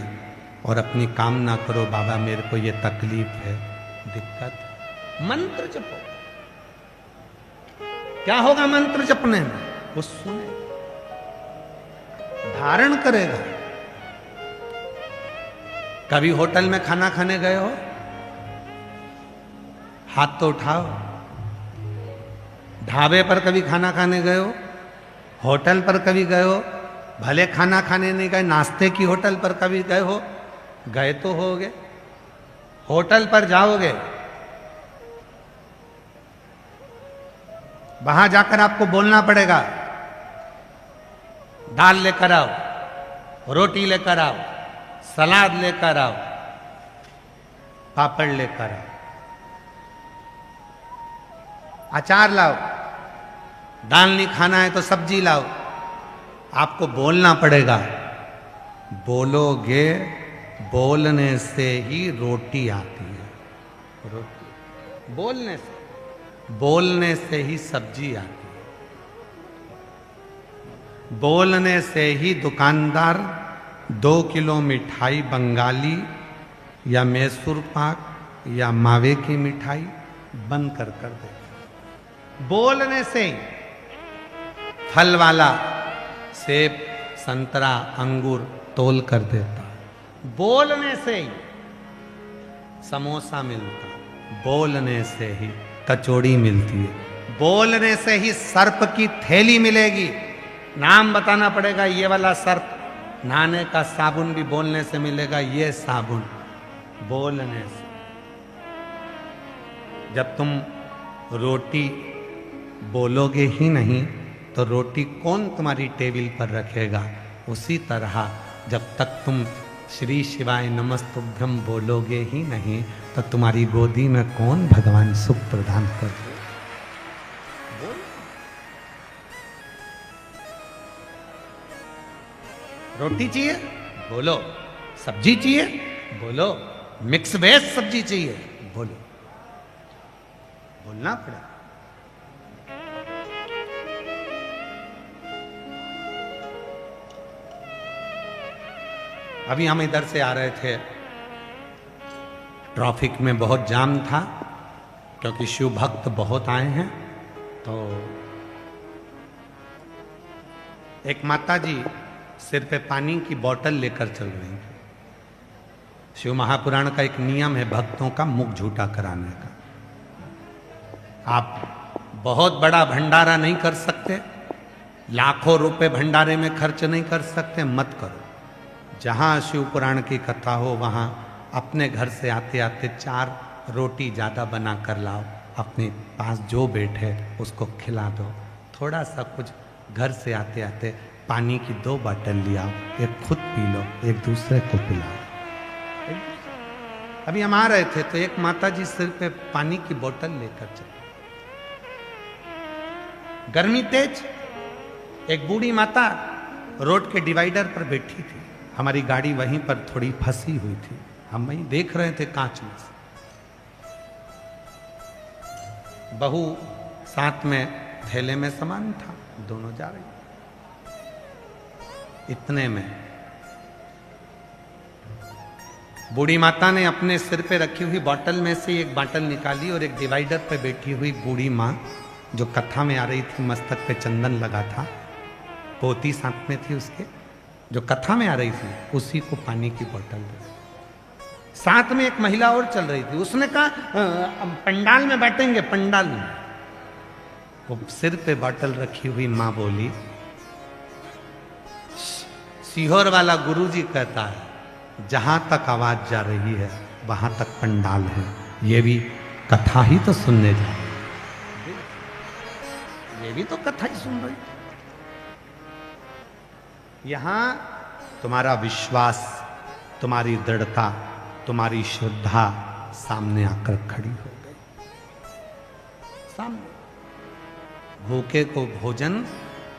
और अपनी कामना करो, बाबा मेरे को ये तकलीफ है, दिक्कत। मंत्र जपो। क्या होगा मंत्र जपने में? वो सुने, धारण करेगा। कभी होटल में खाना खाने गए हो? हाथ तो उठाओ। ढाबे पर कभी खाना खाने गए हो? होटल पर कभी गए हो? भले खाना खाने नहीं गए, नाश्ते की होटल पर कभी गए हो? गए तो होगे। होटल पर जाओगे, वहां जाकर आपको बोलना पड़ेगा, दाल लेकर आओ, रोटी लेकर आओ, सलाद लेकर आओ, पापड़ लेकर आओ, अचार लाओ, दाल नहीं खाना है तो सब्जी लाओ। आपको बोलना पड़ेगा। बोलोगे, बोलने से ही रोटी आती है। रोटी बोलने से ही सब्जी आती है। बोलने से ही दुकानदार 2 किलो मिठाई बंगाली या मैसूर पाक या मावे की मिठाई बंद कर दे। बोलने से ही फल वाला सेब, संतरा, अंगूर तोल कर देता। बोलने से ही समोसा मिलता, बोलने से ही कचौड़ी मिलती है, बोलने से ही सर्प की थैली मिलेगी। नाम बताना पड़ेगा, ये वाला सर्प। नहाने का साबुन भी बोलने से मिलेगा, ये साबुन बोलने से। जब तुम रोटी बोलोगे ही नहीं तो रोटी कौन तुम्हारी टेबल पर रखेगा? उसी तरह जब तक तुम श्री शिवाय नमस्तुभ्यं बोलोगे ही नहीं तो तुम्हारी गोदी में कौन भगवान सुख प्रदान कर दे? रोटी चाहिए? बोलो। सब्जी चाहिए? बोलो। मिक्स वेज सब्जी चाहिए? बोलो। बोलना पड़ेगा। अभी हम इधर से आ रहे थे, ट्रैफिक में बहुत जाम था क्योंकि शिव भक्त बहुत आए हैं। तो एक माता जी सिर पे पानी की बोतल लेकर चल रही थी। शिव महापुराण का एक नियम है भक्तों का मुख झूठा कराने का। आप बहुत बड़ा भंडारा नहीं कर सकते, लाखों रुपए भंडारे में खर्च नहीं कर सकते, मत करो। जहाँ शिव पुराण की कथा हो वहाँ अपने घर से आते आते 4 रोटी ज़्यादा बना कर लाओ, अपने पास जो बैठे उसको खिला दो। थोड़ा सा कुछ घर से आते आते पानी की 2 बोतल लियाओ, एक खुद पी लो, एक दूसरे को पिलाओ। अभी हम आ रहे थे तो एक माता जी सिर पे पानी की बोतल लेकर चले। गर्मी तेज, एक बूढ़ी माता रोड के डिवाइडर पर बैठी थी। हमारी गाड़ी वहीं पर थोड़ी फंसी हुई थी, हम वहीं देख रहे थे कांच में से। बहू साथ में थैले में सामान था, दोनों जा रही। इतने में बूढ़ी माता ने अपने सिर पे रखी हुई बोतल में से एक बोतल निकाली और एक डिवाइडर पे बैठी हुई बूढ़ी माँ जो कथा में आ रही थी, मस्तक पे चंदन लगा था, पोती साथ में थी उसके, जो कथा में आ रही थी, उसी को पानी की बोतल दी। साथ में एक महिला और चल रही थी, उसने कहा पंडाल में बैठेंगे, पंडाल में। वो सिर पे बोतल रखी हुई माँ बोली, सीहोर वाला गुरुजी कहता है जहां तक आवाज जा रही है वहां तक पंडाल है। ये भी कथा ही तो सुनने जा रही है, ये भी तो कथा ही सुन रही। यहां तुम्हारा विश्वास, तुम्हारी दृढ़ता, तुम्हारी श्रद्धा सामने आकर खड़ी हो गई। सामने भूखे को भोजन,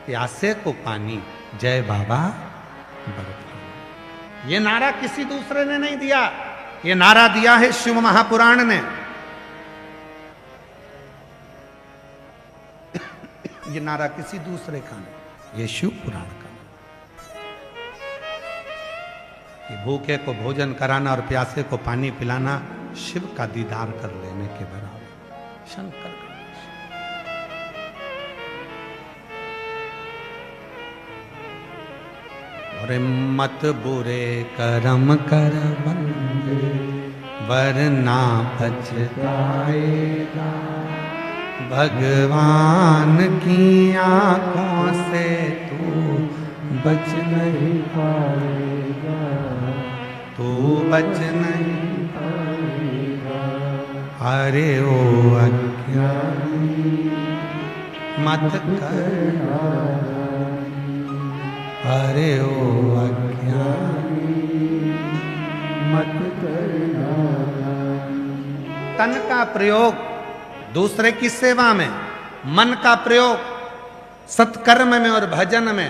प्यासे को पानी, जय बाबा बर्फानी। ये नारा किसी दूसरे ने नहीं दिया, ये नारा दिया है शिव महापुराण ने। ये नारा किसी दूसरे का नहीं, ये शिव पुराण का। ये भूखे को भोजन कराना और प्यासे को पानी पिलाना शिव का दीदार कर लेने के बराबर। शंकर गणेश। और मत बुरे कर्म कर बंदे, वरना पछताएगा। भगवान की आंखों से तू बच नहीं पाएगा, तू बच नहीं। पाएगा। अरे ओ अज्ञानी मत कर, अरे ओ अज्ञानी मत करना। तन का प्रयोग दूसरे की सेवा में, मन का प्रयोग सत्कर्म में और भजन में,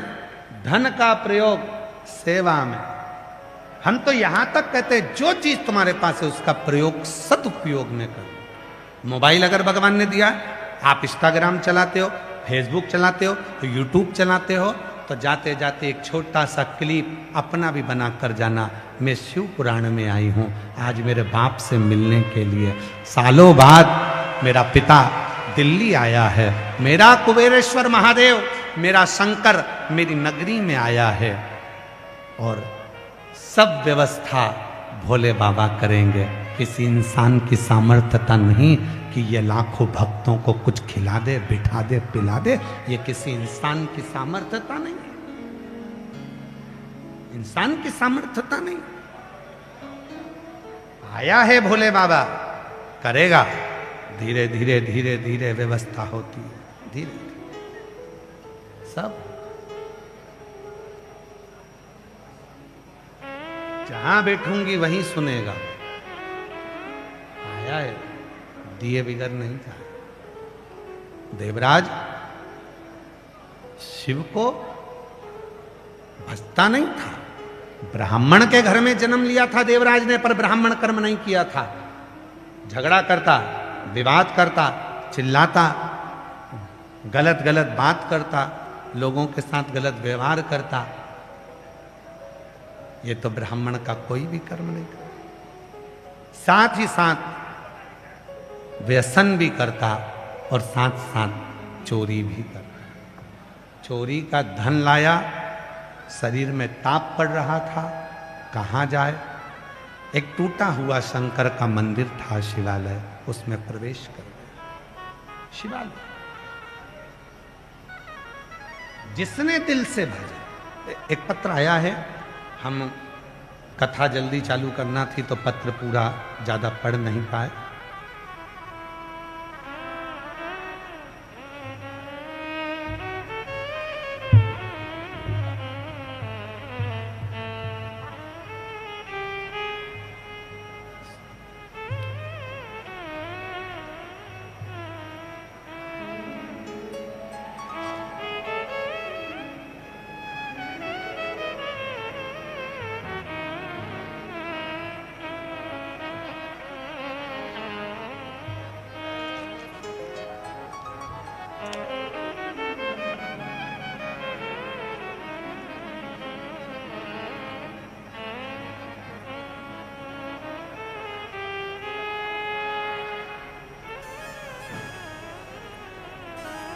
धन का प्रयोग सेवा में। हम तो यहां तक कहते हैं जो चीज तुम्हारे पास है उसका प्रयोग सदुपयोग में करो। मोबाइल अगर भगवान ने दिया, आप इंस्टाग्राम चलाते हो, फेसबुक चलाते हो, यूट्यूब चलाते हो, तो जाते जाते एक छोटा सा क्लिप अपना भी बना कर जाना, मैं शिव पुराण में आई हूं आज मेरे बाप से मिलने के लिए। सालों बाद मेरा पिता दिल्ली आया है, मेरा कुबेरेश्वर महादेव, मेरा शंकर मेरी नगरी में आया है, और सब व्यवस्था भोले बाबा करेंगे। किसी इंसान की सामर्थ्यता नहीं कि ये लाखों भक्तों को कुछ खिला दे, बिठा दे, पिला दे। ये किसी इंसान की सामर्थ्यता नहीं, इंसान की सामर्थ्यता नहीं। आया है भोले बाबा, करेगा। धीरे धीरे धीरे धीरे व्यवस्था होती है, धीरे धीरे सब। जहां बैठूंगी वहीं सुनेगा। आया है, दिए बिगर नहीं था। देवराज शिव को भजता नहीं था। ब्राह्मण के घर में जन्म लिया था देवराज ने, पर ब्राह्मण कर्म नहीं किया था। झगड़ा करता, विवाद करता, चिल्लाता, गलत गलत बात करता, लोगों के साथ गलत व्यवहार करता। ये तो ब्राह्मण का कोई भी कर्म नहीं करता। साथ ही साथ व्यसन भी करता और साथ साथ चोरी भी करता। चोरी का धन लाया, शरीर में ताप पड़ रहा था, कहाँ जाए। एक टूटा हुआ शंकर का मंदिर था, शिवालय, उसमें प्रवेश कर गया। शिवालय जिसने दिल से भजा। एक पत्र आया है, हम कथा जल्दी चालू करना थी तो पत्र पूरा ज्यादा पढ़ नहीं पाए।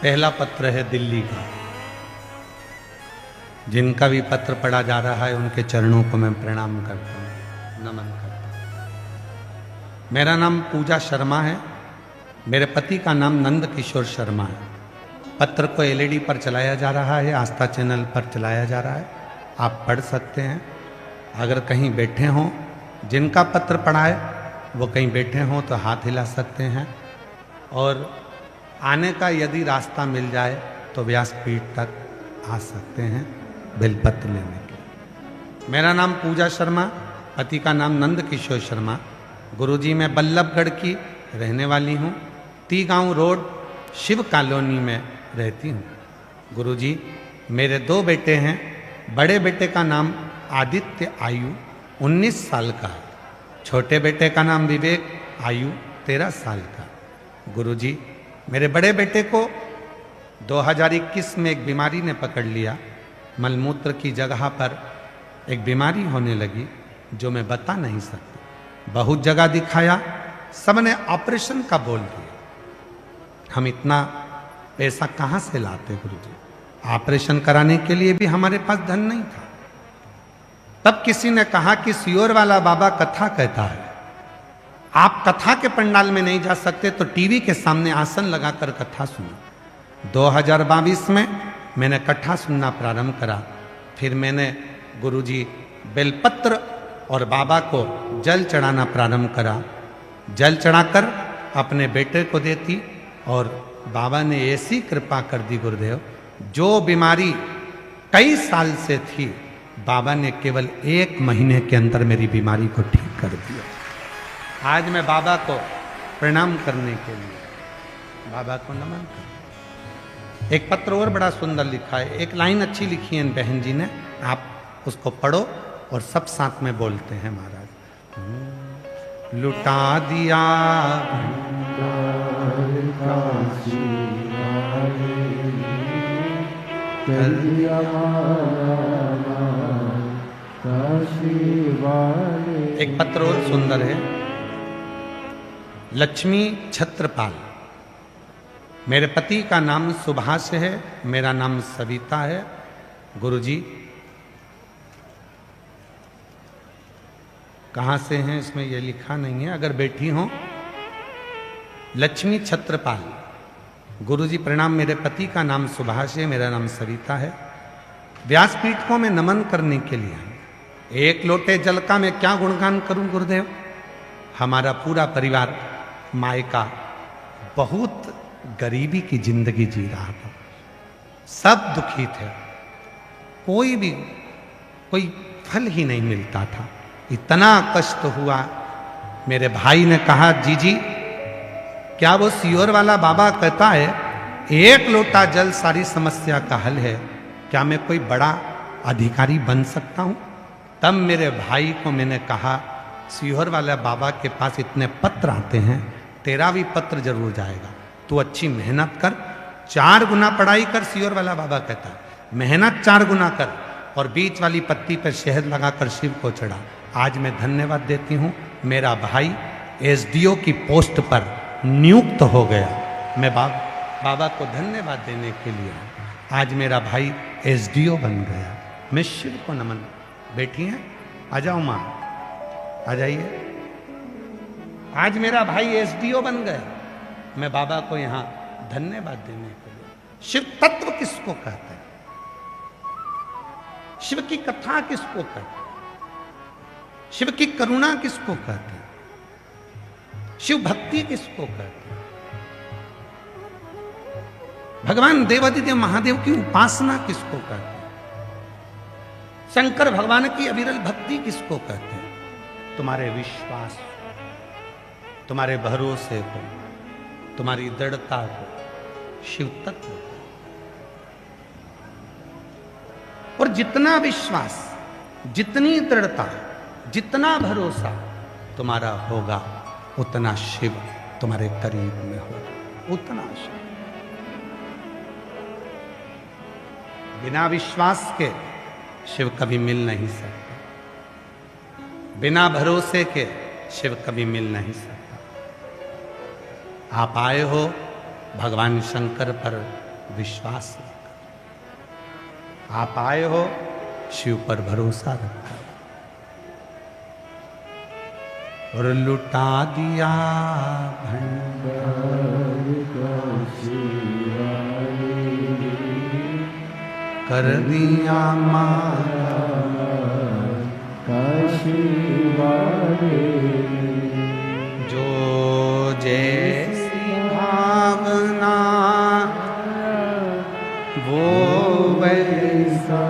पहला पत्र है दिल्ली का। जिनका भी पत्र पढ़ा जा रहा है उनके चरणों को मैं प्रणाम करता हूँ, नमन करता हूँ। मेरा नाम पूजा शर्मा है, मेरे पति का नाम नंद किशोर शर्मा है। पत्र को एलईडी पर चलाया जा रहा है, आस्था चैनल पर चलाया जा रहा है, आप पढ़ सकते हैं। अगर कहीं बैठे हों, जिनका पत्र पढ़ा है वो कहीं बैठे हों तो हाथ हिला सकते हैं, और आने का यदि रास्ता मिल जाए तो व्यासपीठ तक आ सकते हैं बेलपत्र लेने के। मेरा नाम पूजा शर्मा, पति का नाम नंद किशोर शर्मा। गुरुजी मैं बल्लभगढ़ की रहने वाली हूँ। टी गांव रोड शिव कॉलोनी में रहती हूँ। गुरुजी मेरे 2 बेटे हैं। बड़े बेटे का नाम आदित्य, आयु 19 साल का है। छोटे बेटे का नाम विवेक, आयु 13 साल का। गुरुजी मेरे बड़े बेटे को 2021 में एक बीमारी ने पकड़ लिया। मलमूत्र की जगह पर एक बीमारी होने लगी जो मैं बता नहीं सकती। बहुत जगह दिखाया, सबने ऑपरेशन का बोल दिया। हम इतना पैसा कहाँ से लाते गुरुजी? ऑपरेशन कराने के लिए भी हमारे पास धन नहीं था। तब किसी ने कहा कि सियोर वाला बाबा कथा कहता है, आप कथा के पंडाल में नहीं जा सकते तो टीवी के सामने आसन लगाकर कथा सुनो। 2022 में मैंने कथा सुनना प्रारंभ करा। फिर मैंने गुरुजी बेलपत्र और बाबा को जल चढ़ाना प्रारंभ करा। जल चढ़ाकर अपने बेटे को देती और बाबा ने ऐसी कृपा कर दी गुरुदेव, जो बीमारी कई साल से थी बाबा ने केवल 1 महीने के अंदर मेरी बीमारी को ठीक कर दिया। आज मैं बाबा को प्रणाम करने के लिए बाबा को नमन कर। एक पत्र और बड़ा सुंदर लिखा है, एक लाइन अच्छी लिखी है बहन जी ने, आप उसको पढ़ो और सब साथ में बोलते हैं महाराज। लुटा दिया एक पत्र और सुंदर है। लक्ष्मी छत्रपाल, मेरे पति का नाम सुभाष है, मेरा नाम सविता है। गुरुजी कहाँ से हैं इसमें ये लिखा नहीं है, अगर बैठी हो। लक्ष्मी छत्रपाल, गुरुजी प्रणाम, मेरे पति का नाम सुभाष है, मेरा नाम सविता है। व्यासपीठ को मैं नमन करने के लिए आई। 1 लोटे जल का मैं क्या गुणगान करूं गुरुदेव। हमारा पूरा परिवार मायका बहुत गरीबी की जिंदगी जी रहा था, सब दुखी थे, कोई फल ही नहीं मिलता था, इतना कष्ट हुआ। मेरे भाई ने कहा, जीजी क्या वो सियोर वाला बाबा कहता है 1 लोटा जल सारी समस्या का हल है, क्या मैं कोई बड़ा अधिकारी बन सकता हूं? तब मेरे भाई को मैंने कहा, सियोर वाला बाबा के पास इतने पत्र आते हैं, तेरा भी पत्र जरूर जाएगा, तू अच्छी मेहनत कर, 4 गुना पढ़ाई कर। सियोर वाला बाबा कहता है मेहनत 4 गुना कर और बीच वाली पत्ती पर शहद लगाकर शिव को चढ़ा। आज मैं धन्यवाद देती हूँ, मेरा भाई एसडीओ की पोस्ट पर नियुक्त हो गया। मैं बाबा को धन्यवाद देने के लिए आज मेरा भाई एसडीओ बन गया। मैं शिव को नमन। बैठी हैं, आ जाओ माँ, आ जाइए। आज मेरा भाई एसडीओ बन गया। मैं बाबा को यहाँ धन्यवाद देने के लिए। शिव तत्व किसको कहते हैं? शिव की कथा किसको कहते हैं? शिव की करुणा किसको कहते हैं? शिव भक्ति किसको कहते हैं? भगवान देवादिदेव महादेव की उपासना किसको कहते हैं? शंकर भगवान की अविरल भक्ति किसको कहते हैं? तुम्हारे विश्वास, तुम्हारे भरोसे को, तुम्हारी दृढ़ता को शिव तत्व। और जितना विश्वास, जितनी दृढ़ता, जितना भरोसा तुम्हारा होगा, उतना शिव तुम्हारे करीब में होगा, उतना शिव। बिना विश्वास के शिव कभी मिल नहीं सकता, बिना भरोसे के शिव कभी मिल नहीं सकता। आप आए हो भगवान शंकर पर विश्वास रखकर, आप आए हो शिव पर भरोसा रखकर, और लुटा दिया भंडार कर दिया मारा जो जैसी भावना वो वैसा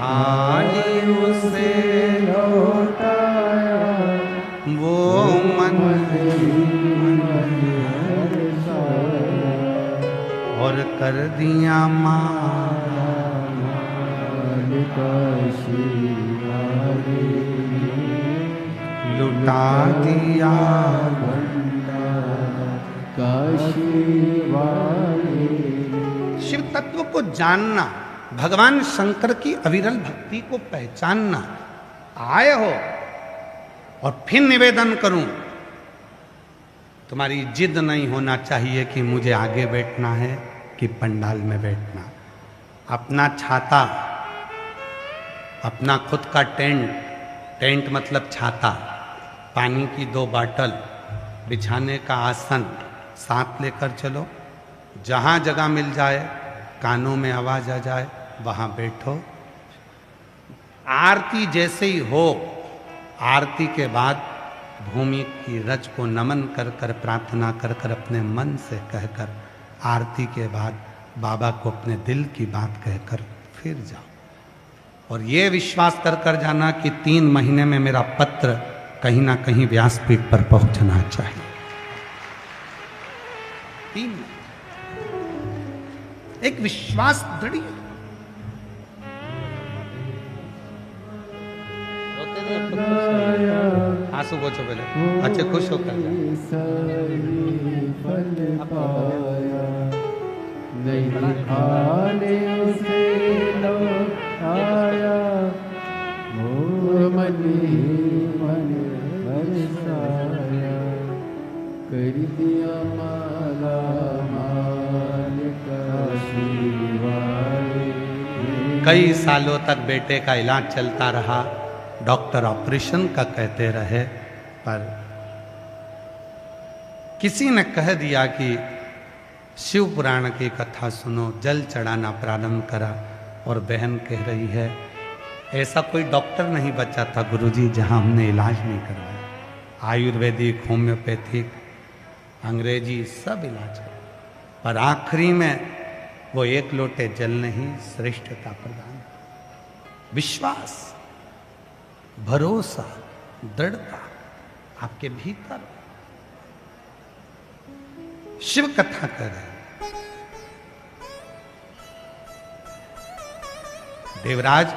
खाली उसे लौटाया वो मन और कर दिया माला लुटा दिया शिव तत्व को जानना, भगवान शंकर की अविरल भक्ति को पहचानना। आए हो और फिर निवेदन करूं, तुम्हारी जिद नहीं होना चाहिए कि मुझे आगे बैठना है कि पंडाल में बैठना। अपना छाता, अपना खुद का टेंट मतलब छाता, पानी की 2 बाटल, बिछाने का आसन साथ लेकर चलो। जहाँ जगह मिल जाए, कानों में आवाज आ जाए, वहाँ बैठो। आरती जैसे ही हो, आरती के बाद भूमि की रज को नमन कर कर, प्रार्थना कर कर, अपने मन से कहकर, आरती के बाद बाबा को अपने दिल की बात कहकर फिर जाओ। और ये विश्वास कर कर जाना कि 3 महीने में मेरा पत्र कहीं ना कहीं व्यासपीठ पर पहुंचना चाहिए। 3 एक विश्वास दृढ़। आंसू पोछो पहले, अच्छे खुश होकर नहीं खाने उसे लौटाया मन बरसाया कर दिया माला माल का शिवाय। कई सालों तक बेटे का इलाज चलता रहा, डॉक्टर ऑपरेशन का कहते रहे, पर किसी ने कह दिया कि शिव पुराण की कथा सुनो। जल चढ़ाना प्रारंभ करा और बहन कह रही है ऐसा कोई डॉक्टर नहीं बचा था गुरुजी जहां हमने इलाज नहीं करवाया। आयुर्वेदिक, होम्योपैथिक, अंग्रेजी सब इलाज कर, पर आखिरी में वो 1 लोटे जल नहीं, श्रेष्ठता प्रदान। विश्वास, भरोसा, दृढ़ता आपके भीतर। शिव कथा कर रहे हैं। देवराज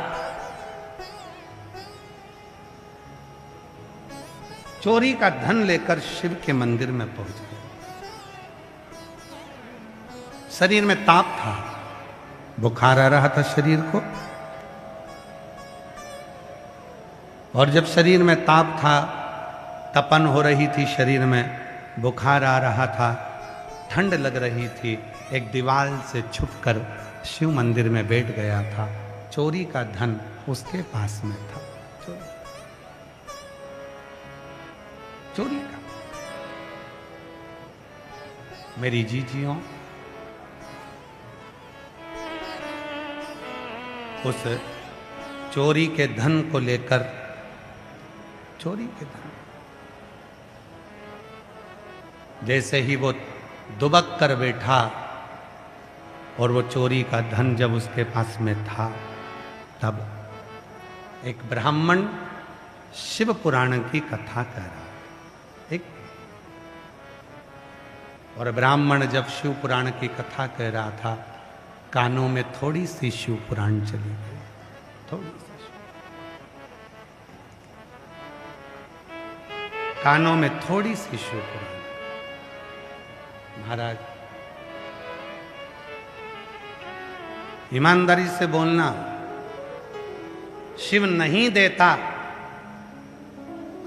चोरी का धन लेकर शिव के मंदिर में पहुंच गए। शरीर में ताप था, बुखार आ रहा था शरीर को, और जब शरीर में ताप था, तपन हो रही थी शरीर में, बुखार आ रहा था, ठंड लग रही थी, एक दीवार से छुपकर शिव मंदिर में बैठ गया था। चोरी का धन उसके पास में था। चोरी का। मेरी जीजियों, उस चोरी के धन को लेकर, चोरी के धन, जैसे ही वो दुबक कर बैठा और वो चोरी का धन जब उसके पास में था, तब एक ब्राह्मण शिव पुराण की कथा कह रहा, एक, और ब्राह्मण जब शिव पुराण की कथा कह रहा था, कानों में थोड़ी सी शिव पुराण चली गई, थोड़ी सी कानों में थोड़ी सी शिव पुराण। महाराज, ईमानदारी से बोलना, शिव नहीं देता।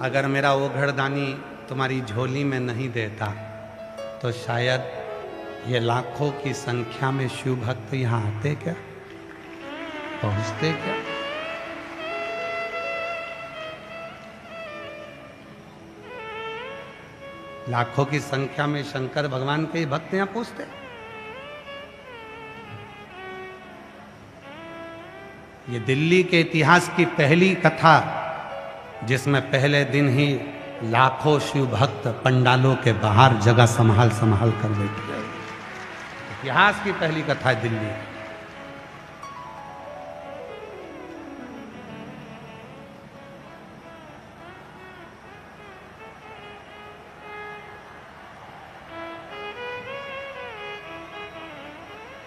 अगर मेरा वो घड़दानी तुम्हारी झोली में नहीं देता, तो शायद ये लाखों की संख्या में शिव भक्त यहां आते क्या, पहुंचते क्या? लाखों की संख्या में शंकर भगवान के भक्त यहां पहुंचते। ये दिल्ली के इतिहास की पहली कथा, जिसमें पहले दिन ही लाखों शिव भक्त पंडालों के बाहर जगह संभाल संभाल कर बैठ गए। इतिहास की पहली कथा है दिल्ली।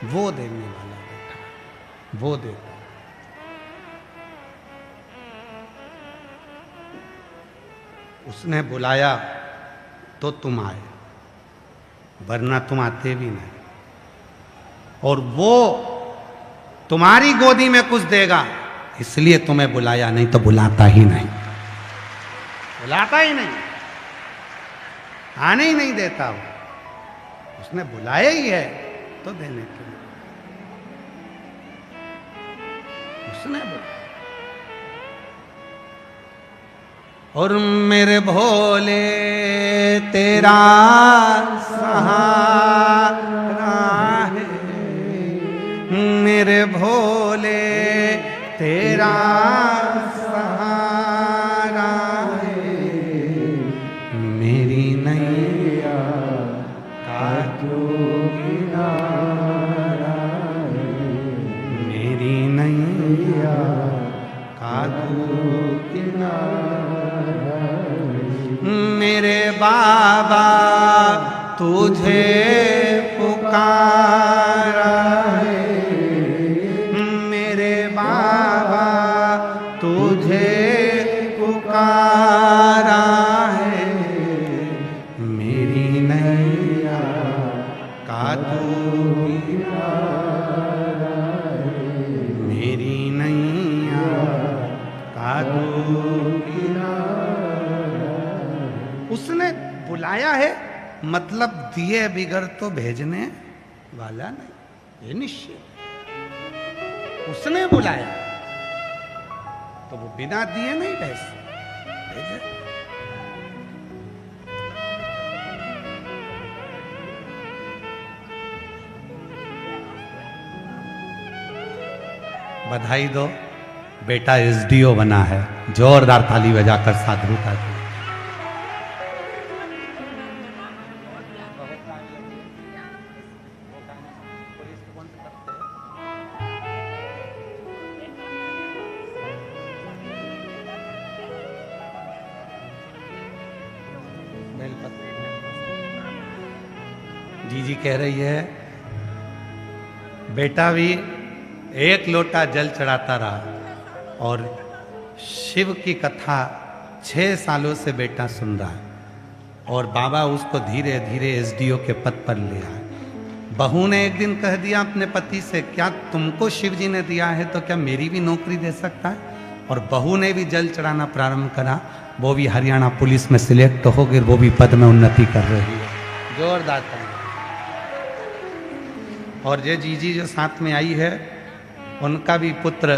वो देने वाला बैठा है, वो देता। उसने बुलाया तो तुम आए, वरना तुम आते भी नहीं। और वो तुम्हारी गोदी में कुछ देगा, इसलिए तुम्हें बुलाया, नहीं तो बुलाता ही नहीं, बुलाता ही नहीं, आने ही नहीं देता वो। उसने बुलाया ही है तो देने के लिए उसने बुलाया। और मेरे भोले तेरा सहारा है, मेरे भोले तेरा सहारा है, मेरी नैया का तू किनारा है, मेरी नैया का तू किनारा है। मेरे बाबा तुझे पुकारा है, मेरे बाबा तुझे पुकारा है, मेरी नैया का तू किनारा है, मेरी नैया का तू किनारा। उसने बुलाया है, मतलब दिए बिगर तो भेजने वाला नहीं, ये निश्चय। उसने बुलाया तो वो बिना दिए नहीं भेजे। बधाई दो, बेटा एसडीओ बना है। जोरदार ताली बजाकर साधु का दो। जी कह रही है, बेटा भी एक लोटा जल चढ़ाता रहा और शिव की कथा 6 सालों से बेटा सुन रहा है, और बाबा उसको धीरे धीरे एसडीओ के पद पर ले आए। बहू ने एक दिन कह दिया अपने पति से, क्या तुमको शिव जी ने दिया है तो क्या मेरी भी नौकरी दे सकता है? और बहू ने भी जल चढ़ाना प्रारंभ करा। वो भी हरियाणा पुलिस में सिलेक्ट हो गई, वो भी पद में उन्नति कर रही है। जोरदार ताली। और ये जीजी जो साथ में आई है, उनका भी पुत्र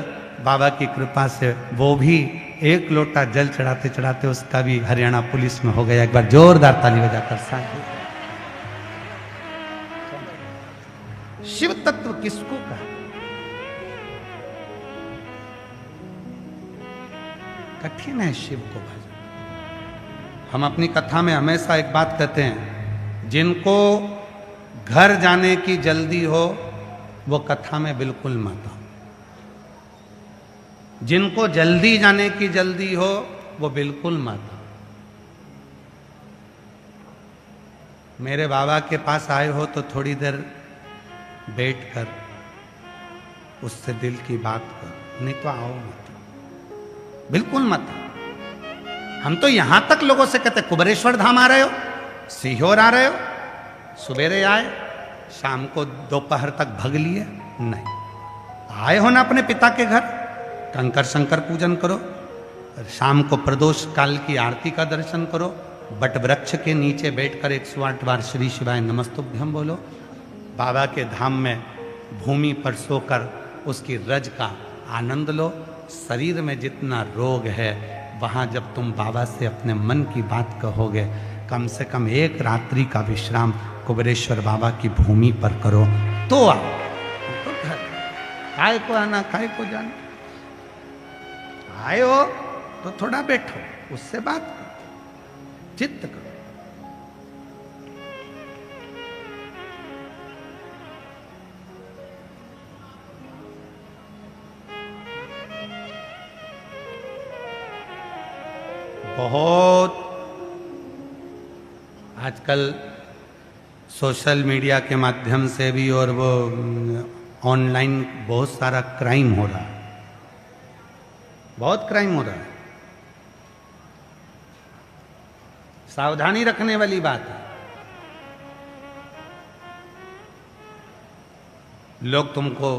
बाबा की कृपा से वो भी एक लोटा जल चढ़ाते चढ़ाते उसका भी हरियाणा पुलिस में हो गया। एक बार जोरदार ताली बजाकर साथ। शिव तत्व किसको कहा? कठिन है शिव को भजन। हम अपनी कथा में हमेशा एक बात कहते हैं, जिनको घर जाने की जल्दी हो वो कथा में बिल्कुल मत आओ। जिनको जल्दी जाने की जल्दी हो वो बिल्कुल मत आओ। मेरे बाबा के पास आए हो तो थोड़ी देर बैठकर उससे दिल की बात करो, नहीं तो आओ मत, बिल्कुल मत। हम तो यहां तक लोगों से कहते, कुबेरेश्वर धाम आ रहे हो, सीहोर आ रहे हो, सवेरे आए शाम को दोपहर तक भग लिए? नहीं, आए हो ना अपने पिता के घर, कंकर शंकर पूजन करो, शाम को प्रदोष काल की आरती का दर्शन करो, बट वृक्ष के नीचे बैठकर 108 बार श्री शिवाय नमस्तुभ्यम बोलो, बाबा के धाम में भूमि पर सोकर उसकी रज का आनंद लो। शरीर में जितना रोग है वहाँ जब तुम बाबा से अपने मन की बात कहोगे, कम से कम एक रात्रि का विश्राम कुबेरेश्वर बाबा की भूमि पर करो तो आओ। तो घर काय को आना, काय को जाना, आए हो तो थोड़ा बैठो, उससे बात करो, चित्त करो। बहुत आजकल सोशल मीडिया के माध्यम से भी और वो ऑनलाइन बहुत सारा क्राइम हो रहा है, बहुत क्राइम हो रहा है। सावधानी रखने वाली बात है। लोग तुमको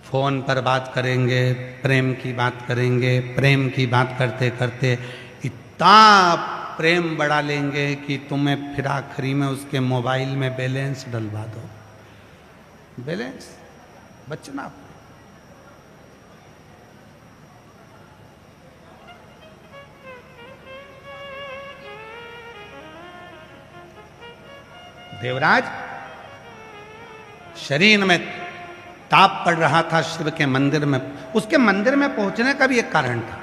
फोन पर बात करेंगे, प्रेम की बात करेंगे, प्रेम की बात करते करते इतना प्रेम बढ़ा लेंगे कि तुम्हें फिर आखिरी में उसके मोबाइल में बैलेंस डलवा दो। बैलेंस बचना। देवराज शरीर में ताप पड़ रहा था शिव के मंदिर में। उसके मंदिर में पहुंचने का भी एक कारण था।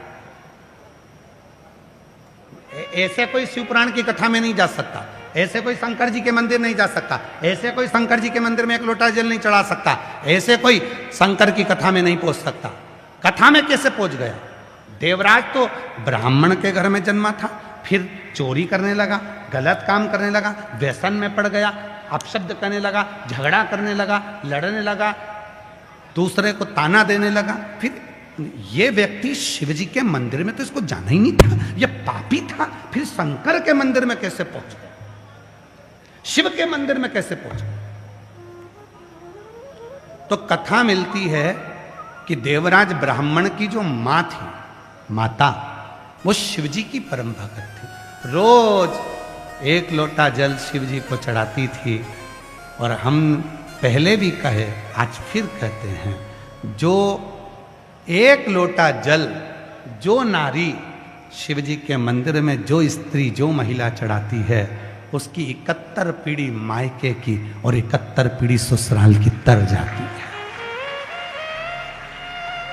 ऐसे कोई शिव पुराण की कथा में नहीं जा सकता, ऐसे कोई शंकर जी के मंदिर नहीं जा सकता, ऐसे कोई शंकर जी के मंदिर में एक लोटा जल नहीं चढ़ा सकता, ऐसे कोई शंकर की कथा में नहीं पहुंच सकता। कथा में कैसे पहुंच गया? देवराज तो ब्राह्मण के घर में जन्मा था, फिर चोरी करने लगा, गलत काम करने लगा, व्यसन में पड़ गया, अपशब्द करने लगा, झगड़ा करने लगा, लड़ने लगा, दूसरे को ताना देने लगा। फिर ये व्यक्ति शिव जी के मंदिर में तो इसको जाना ही नहीं था, ये पापी था। फिर शंकर के मंदिर में कैसे पहुंच गया? शिव के मंदिर में कैसे पहुंच गया? तो कथा मिलती है कि देवराज ब्राह्मण की जो मां थी, माता, वो शिव जी की परम भक्त थी। रोज एक लोटा जल शिव जी को चढ़ाती थी। और हम पहले भी कहे, आज फिर कहते हैं, जो एक लोटा जल जो नारी शिव जी के मंदिर में, जो स्त्री, जो महिला चढ़ाती है, उसकी 71 पीढ़ी मायके की और 71 पीढ़ी ससुराल की तर जाती है।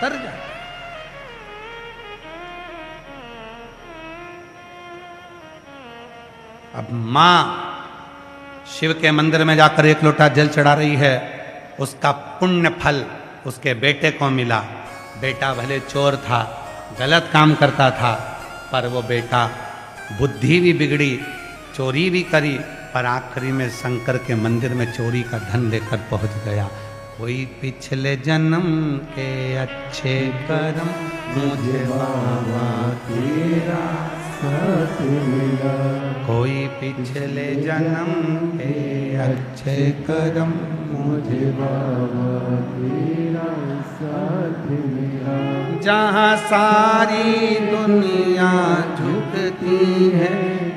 तर जाती है। अब मां शिव के मंदिर में जाकर एक लोटा जल चढ़ा रही है, उसका पुण्य फल उसके बेटे को मिला। बेटा भले चोर था, गलत काम करता था, पर वो बेटा बुद्धि भी बिगड़ी, चोरी भी करी, पर आखिरी में शंकर के मंदिर में चोरी का धन लेकर पहुंच गया। कोई पिछले जन्म के अच्छे कर्म मुझे बाबा तेरा साथ मिला। कोई पिछले जन्म के अच्छे कर्म मुझे बाबा तेरा साथ मिला। जहाँ सारी दुनिया झुकती है,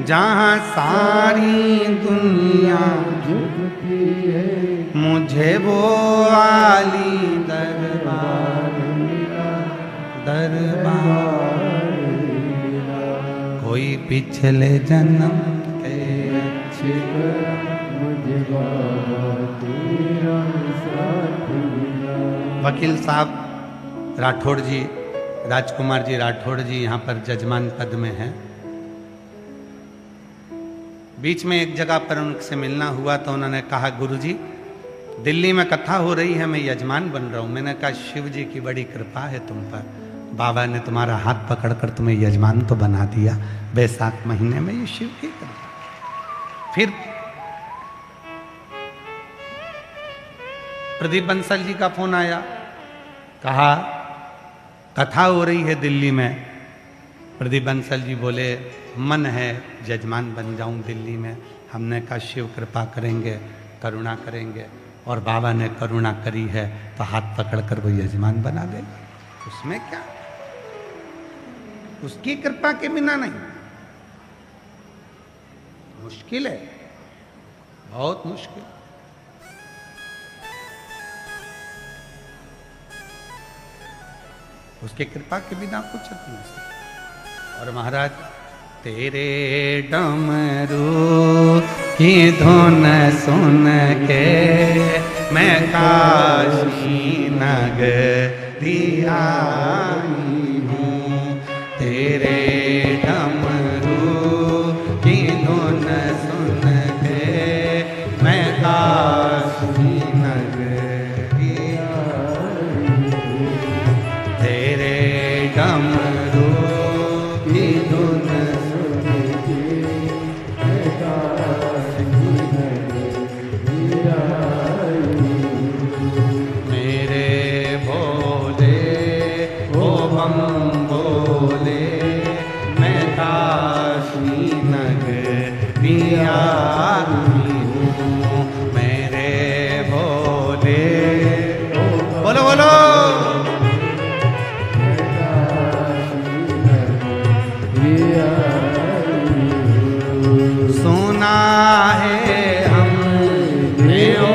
जहाँ सारी दुनिया झुकती है, मुझे वो आली दरबार मिला, दरबार मिला। कोई पिछले जन्म के अच्छे मुझे बाबा तेरा साथ मिला। वकील साहब राठौड़ जी, राजकुमार जी राठौड़ जी यहाँ पर जजमान पद में हैं। बीच में एक जगह पर उनसे मिलना हुआ तो उन्होंने कहा, गुरुजी दिल्ली में कथा हो रही है, मैं यजमान बन रहा हूँ। मैंने कहा शिव जी की बड़ी कृपा है तुम पर, बाबा ने तुम्हारा हाथ पकड़कर तुम्हें यजमान तो बना दिया। बैसाख महीने में ये शिव की कृपा। फिर प्रदीप बंसल जी का फोन आया, कहा कथा हो रही है दिल्ली में। प्रदीप बंसल जी बोले मन है यजमान बन जाऊं दिल्ली में। हमने कहा शिव कृपा करेंगे, करुणा करेंगे, और बाबा ने करुणा करी है तो हाथ पकड़कर वो यजमान बना देगा। उसमें क्या, उसकी कृपा के बिना नहीं। मुश्किल है, बहुत मुश्किल। उसकी कृपा के बिना कुछ नहीं हो सकता। और महाराज तेरे डमरू की धुन सुन के मैं काशी नगरी आई हूँ। तेरे डमरू की धुन सुन के मैं काशी नगरी आई हूँ। तेरे डमरू की धुन सुन के मैं काशी नगरी बम बोले, मैं काशी नगरिया हूँ मेरे भोले। बोलो बोलो। सुना है हमने ओ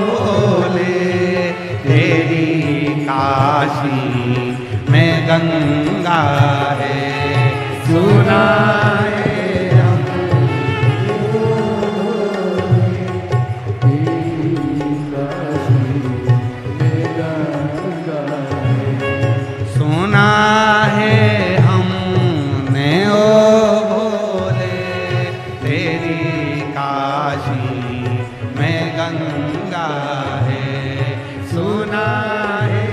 भोले, तेरी काशी में गंगा है। सुना है हमने तेरी काशी में गंगा है। सुना है हमने ओ भोले, तेरी काशी में गंगा है। सुना है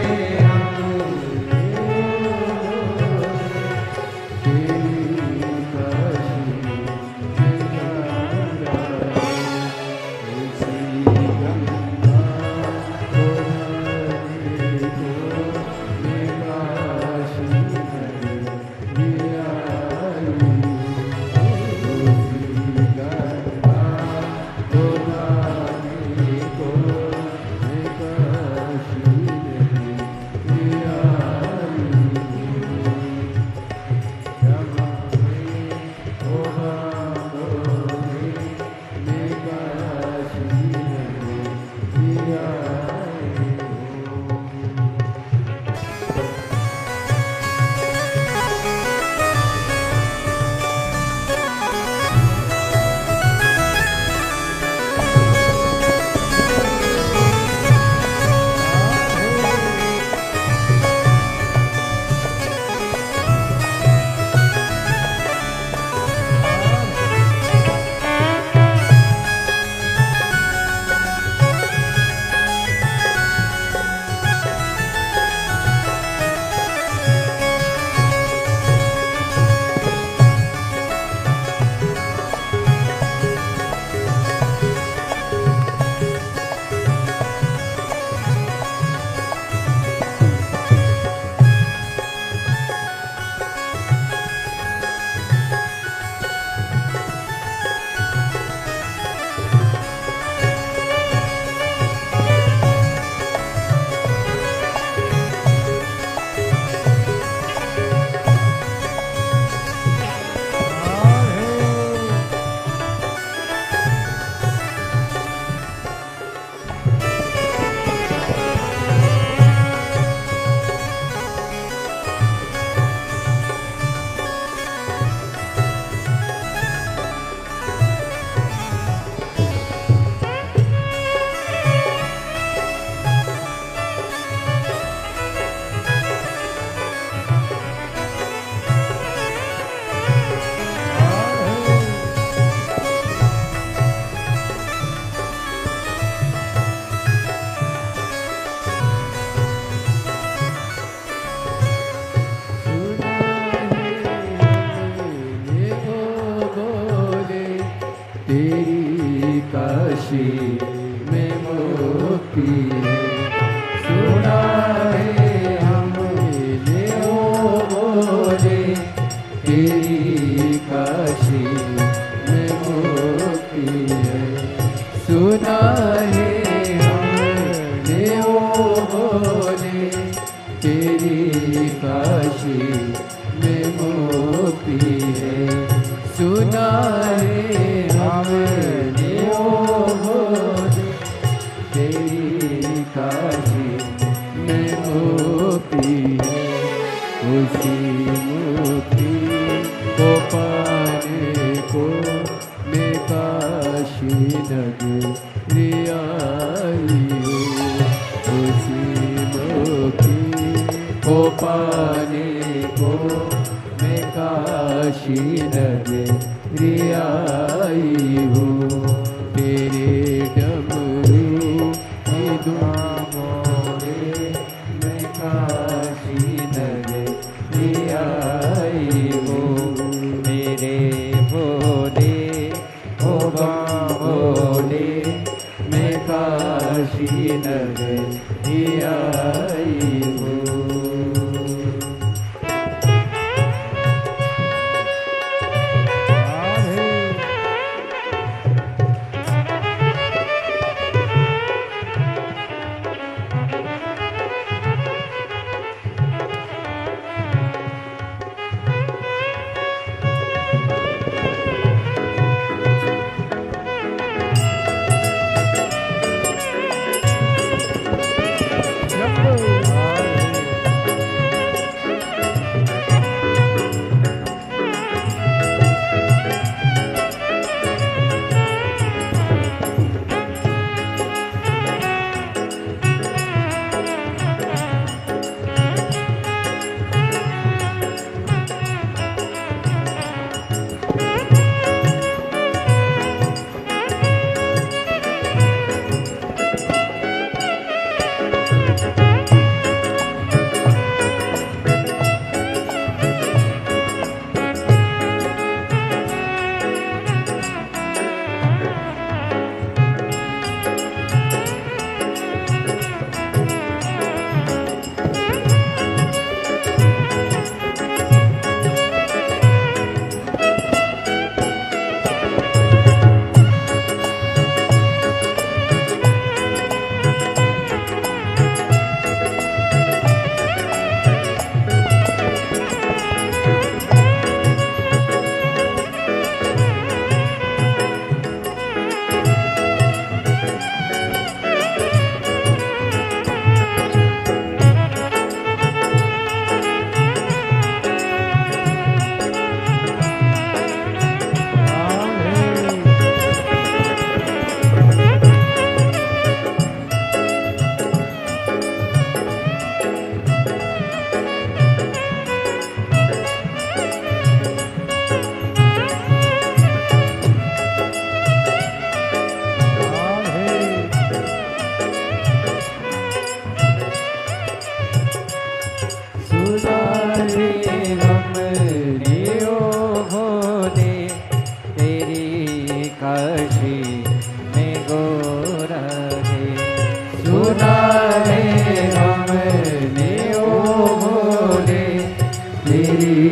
तेरी काशी में मोती है। सुना है हमने ओ भोले, तेरी काशी में मोती है। सुना है हमने ओ भोले, तेरी काशी में मोती है। सुना है हमने ओ भोले, तेरी काशी में मोती है। उसी मोती को पाने को मैं काशी नगरी आई हूँ। उसी मोती को पाने को मैं काशी नगरी आई हूँ। तेरे डमरू की धुआं में मैं काशी नगरी आई हूँ। मेरे भोले ओ भोले, मैं काशी नगरी आई हूँ।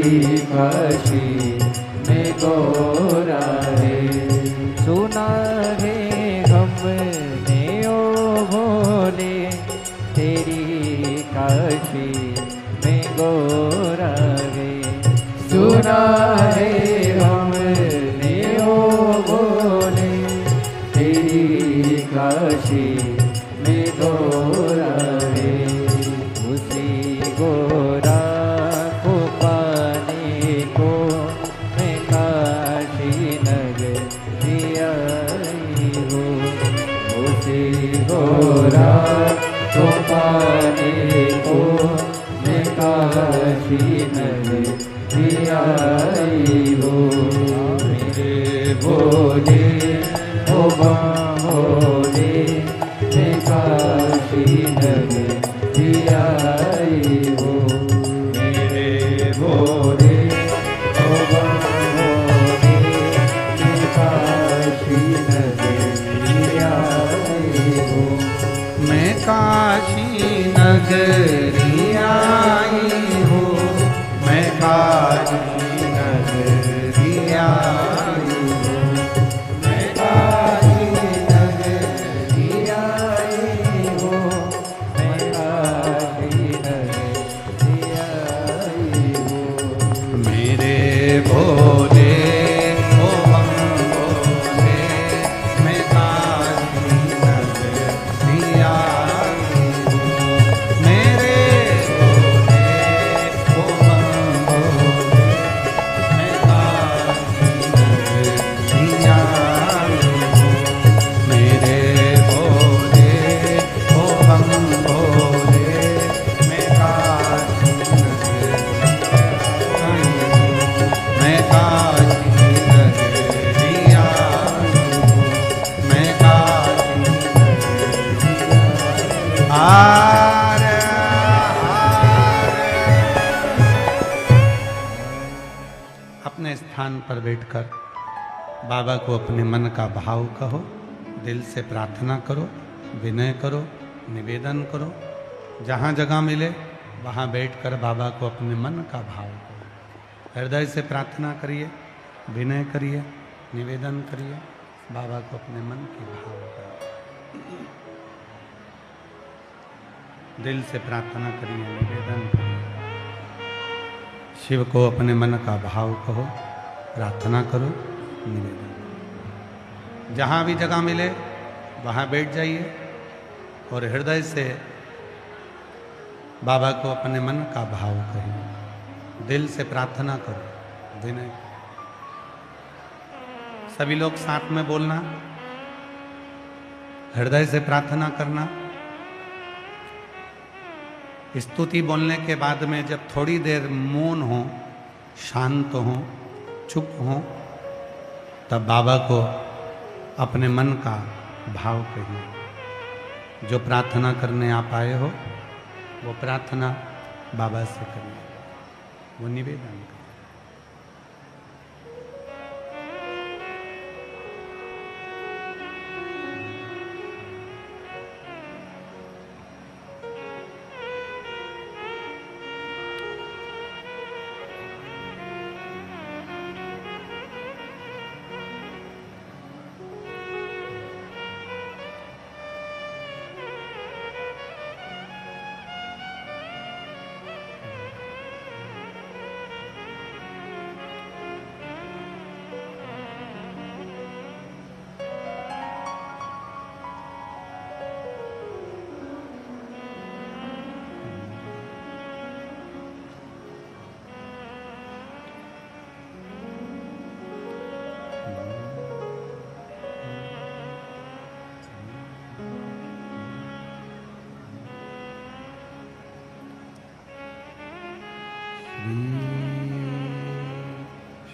काशी में गोरा है। सुना है हमने ओ भोले तेरी काशी में गोरा है। सुना है हमने ओ भोले तेरी काशी में गोरा है। उसी गोरा को पाने को मैं काशी नगर आई हूँ। उसी गोरा को पाने को मैं काशी नगर आई हूँ। मेरे भोले ओ भोले मैं काशी नगर आई हूँ। मेरे भोले ओ भोले मैं काशी नगर आई हूँ। मैं काशी नगरी आई हूँ। मैं काशी नगरी आई हूँ। मैं काशी नगरी आई हूँ। मैं काशी नगरी आई हूँ। मेरे भोले ओ बम भोले मैं काशी नगरी आई हूँ। मेरे भोले ओ बम भोले मैं काशी नगरी आई हूँ। मेरे भोले ओ बम भोले मैं काशी नगरी आई हूँ। मैं काशी नगरी आई हूँ। मैं काशी नगरी आरे आरे। अपने स्थान पर बैठकर बाबा को अपने मन का भाव कहो, दिल से प्रार्थना करो, विनय करो, निवेदन करो। जहाँ जगह मिले वहाँ बैठकर बाबा को अपने मन का भाव करो। हृदय से प्रार्थना करिए, विनय करिए, निवेदन करिए, बाबा को अपने मन की भाव करो। दिल से प्रार्थना करिए, निवेदन करिए। शिव को अपने मन का भाव कहो, प्रार्थना करो, निवेदन करो। जहाँ भी जगह मिले वहाँ बैठ जाइए और हृदय से बाबा को अपने मन का भाव कहिए। दिल से प्रार्थना करो, विनय। सभी लोग साथ में बोलना, हृदय से प्रार्थना करना। स्तुति बोलने के बाद में जब थोड़ी देर मौन हो, शांत हो, चुप हो, तब बाबा को अपने मन का भाव कहिए। जो प्रार्थना करने आप आए हो वो प्रार्थना बाबा से करिए, वो निवेदन करिए।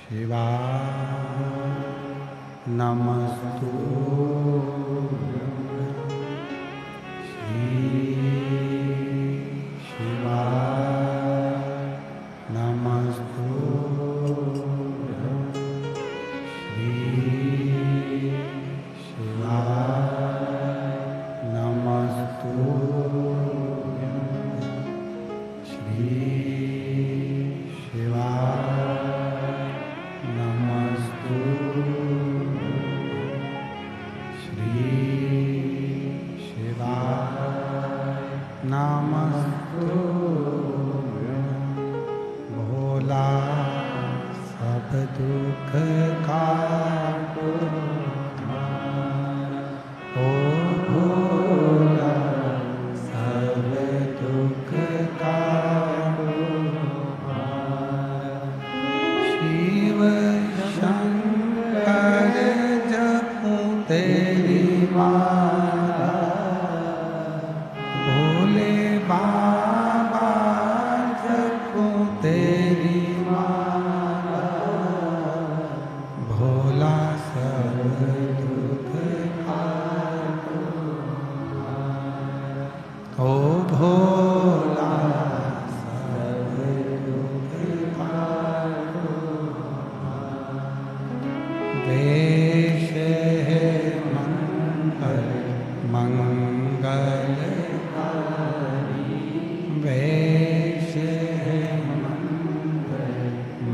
शिवा नमस्तु शिवा नमस्तु शिवा नमस्तु श्री शिवा दुख काटो हमारा। ओ भोला सब दुख काटो हमारा। शिव शंकर जपूं तेरी माला, भोले बाबा जपूं तेरी माला। भोला सब दुख काटो हमारा। ओ भोला सब दुख काटो हमारा। वेश है मंगल मंगलकारी, वेश है मंगल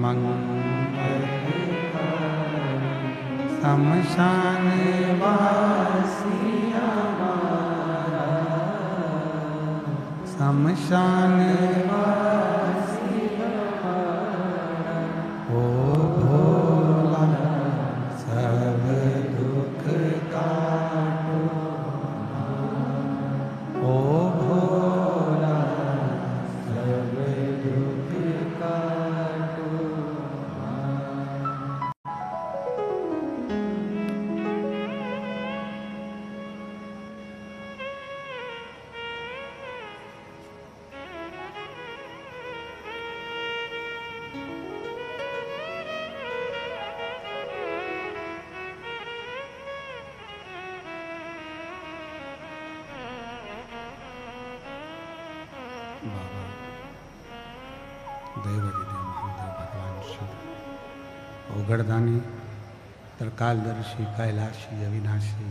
मंगलकारी। शमशान वासी हमारा, शमशान वासी हमारा। ओ भोला सब दुख काटो हमारा। ओ भोला सब दुख काटो हमारा। बाबा देवहृदय महादेव भगवान शिव, ओगड़दानी, त्रिकालदर्शी, कैलाशी, अविनाशी,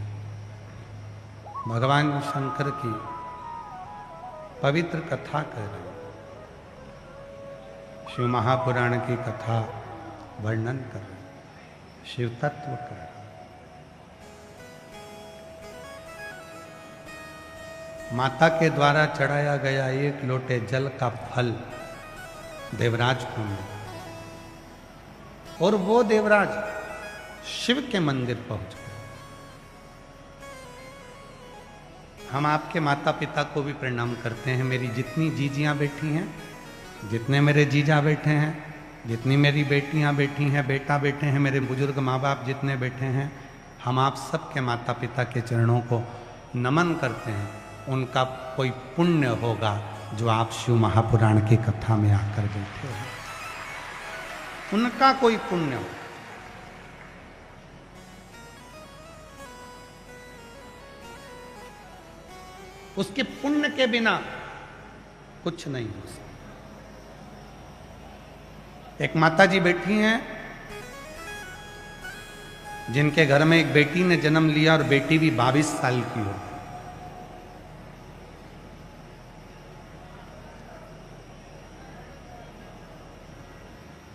भगवान शंकर की पवित्र कथा कर रहे हैं। शिव महापुराण की कथा वर्णन कर रहे हैं, शिव तत्व कर रहे हैं। माता के द्वारा चढ़ाया गया एक लोटे जल का फल देवराज को मिला, और वो देवराज शिव के मंदिर पहुंच गए। हम आपके माता पिता को भी प्रणाम करते हैं। मेरी जितनी जीजियां बैठी हैं, जितने मेरे जीजा बैठे हैं, जितनी मेरी बेटियां बैठी हैं, बेटा बैठे हैं, मेरे बुजुर्ग माँ बाप जितने बैठे हैं, हम आप सबके माता पिता के चरणों को नमन करते हैं। उनका कोई पुण्य होगा जो आप शिव महापुराण की कथा में आकर बैठे हैं, उनका कोई पुण्य हो। उसके पुण्य के बिना कुछ नहीं हो सकता। एक माता जी बैठी हैं जिनके घर में एक बेटी ने जन्म लिया और बेटी भी 22 साल की हो।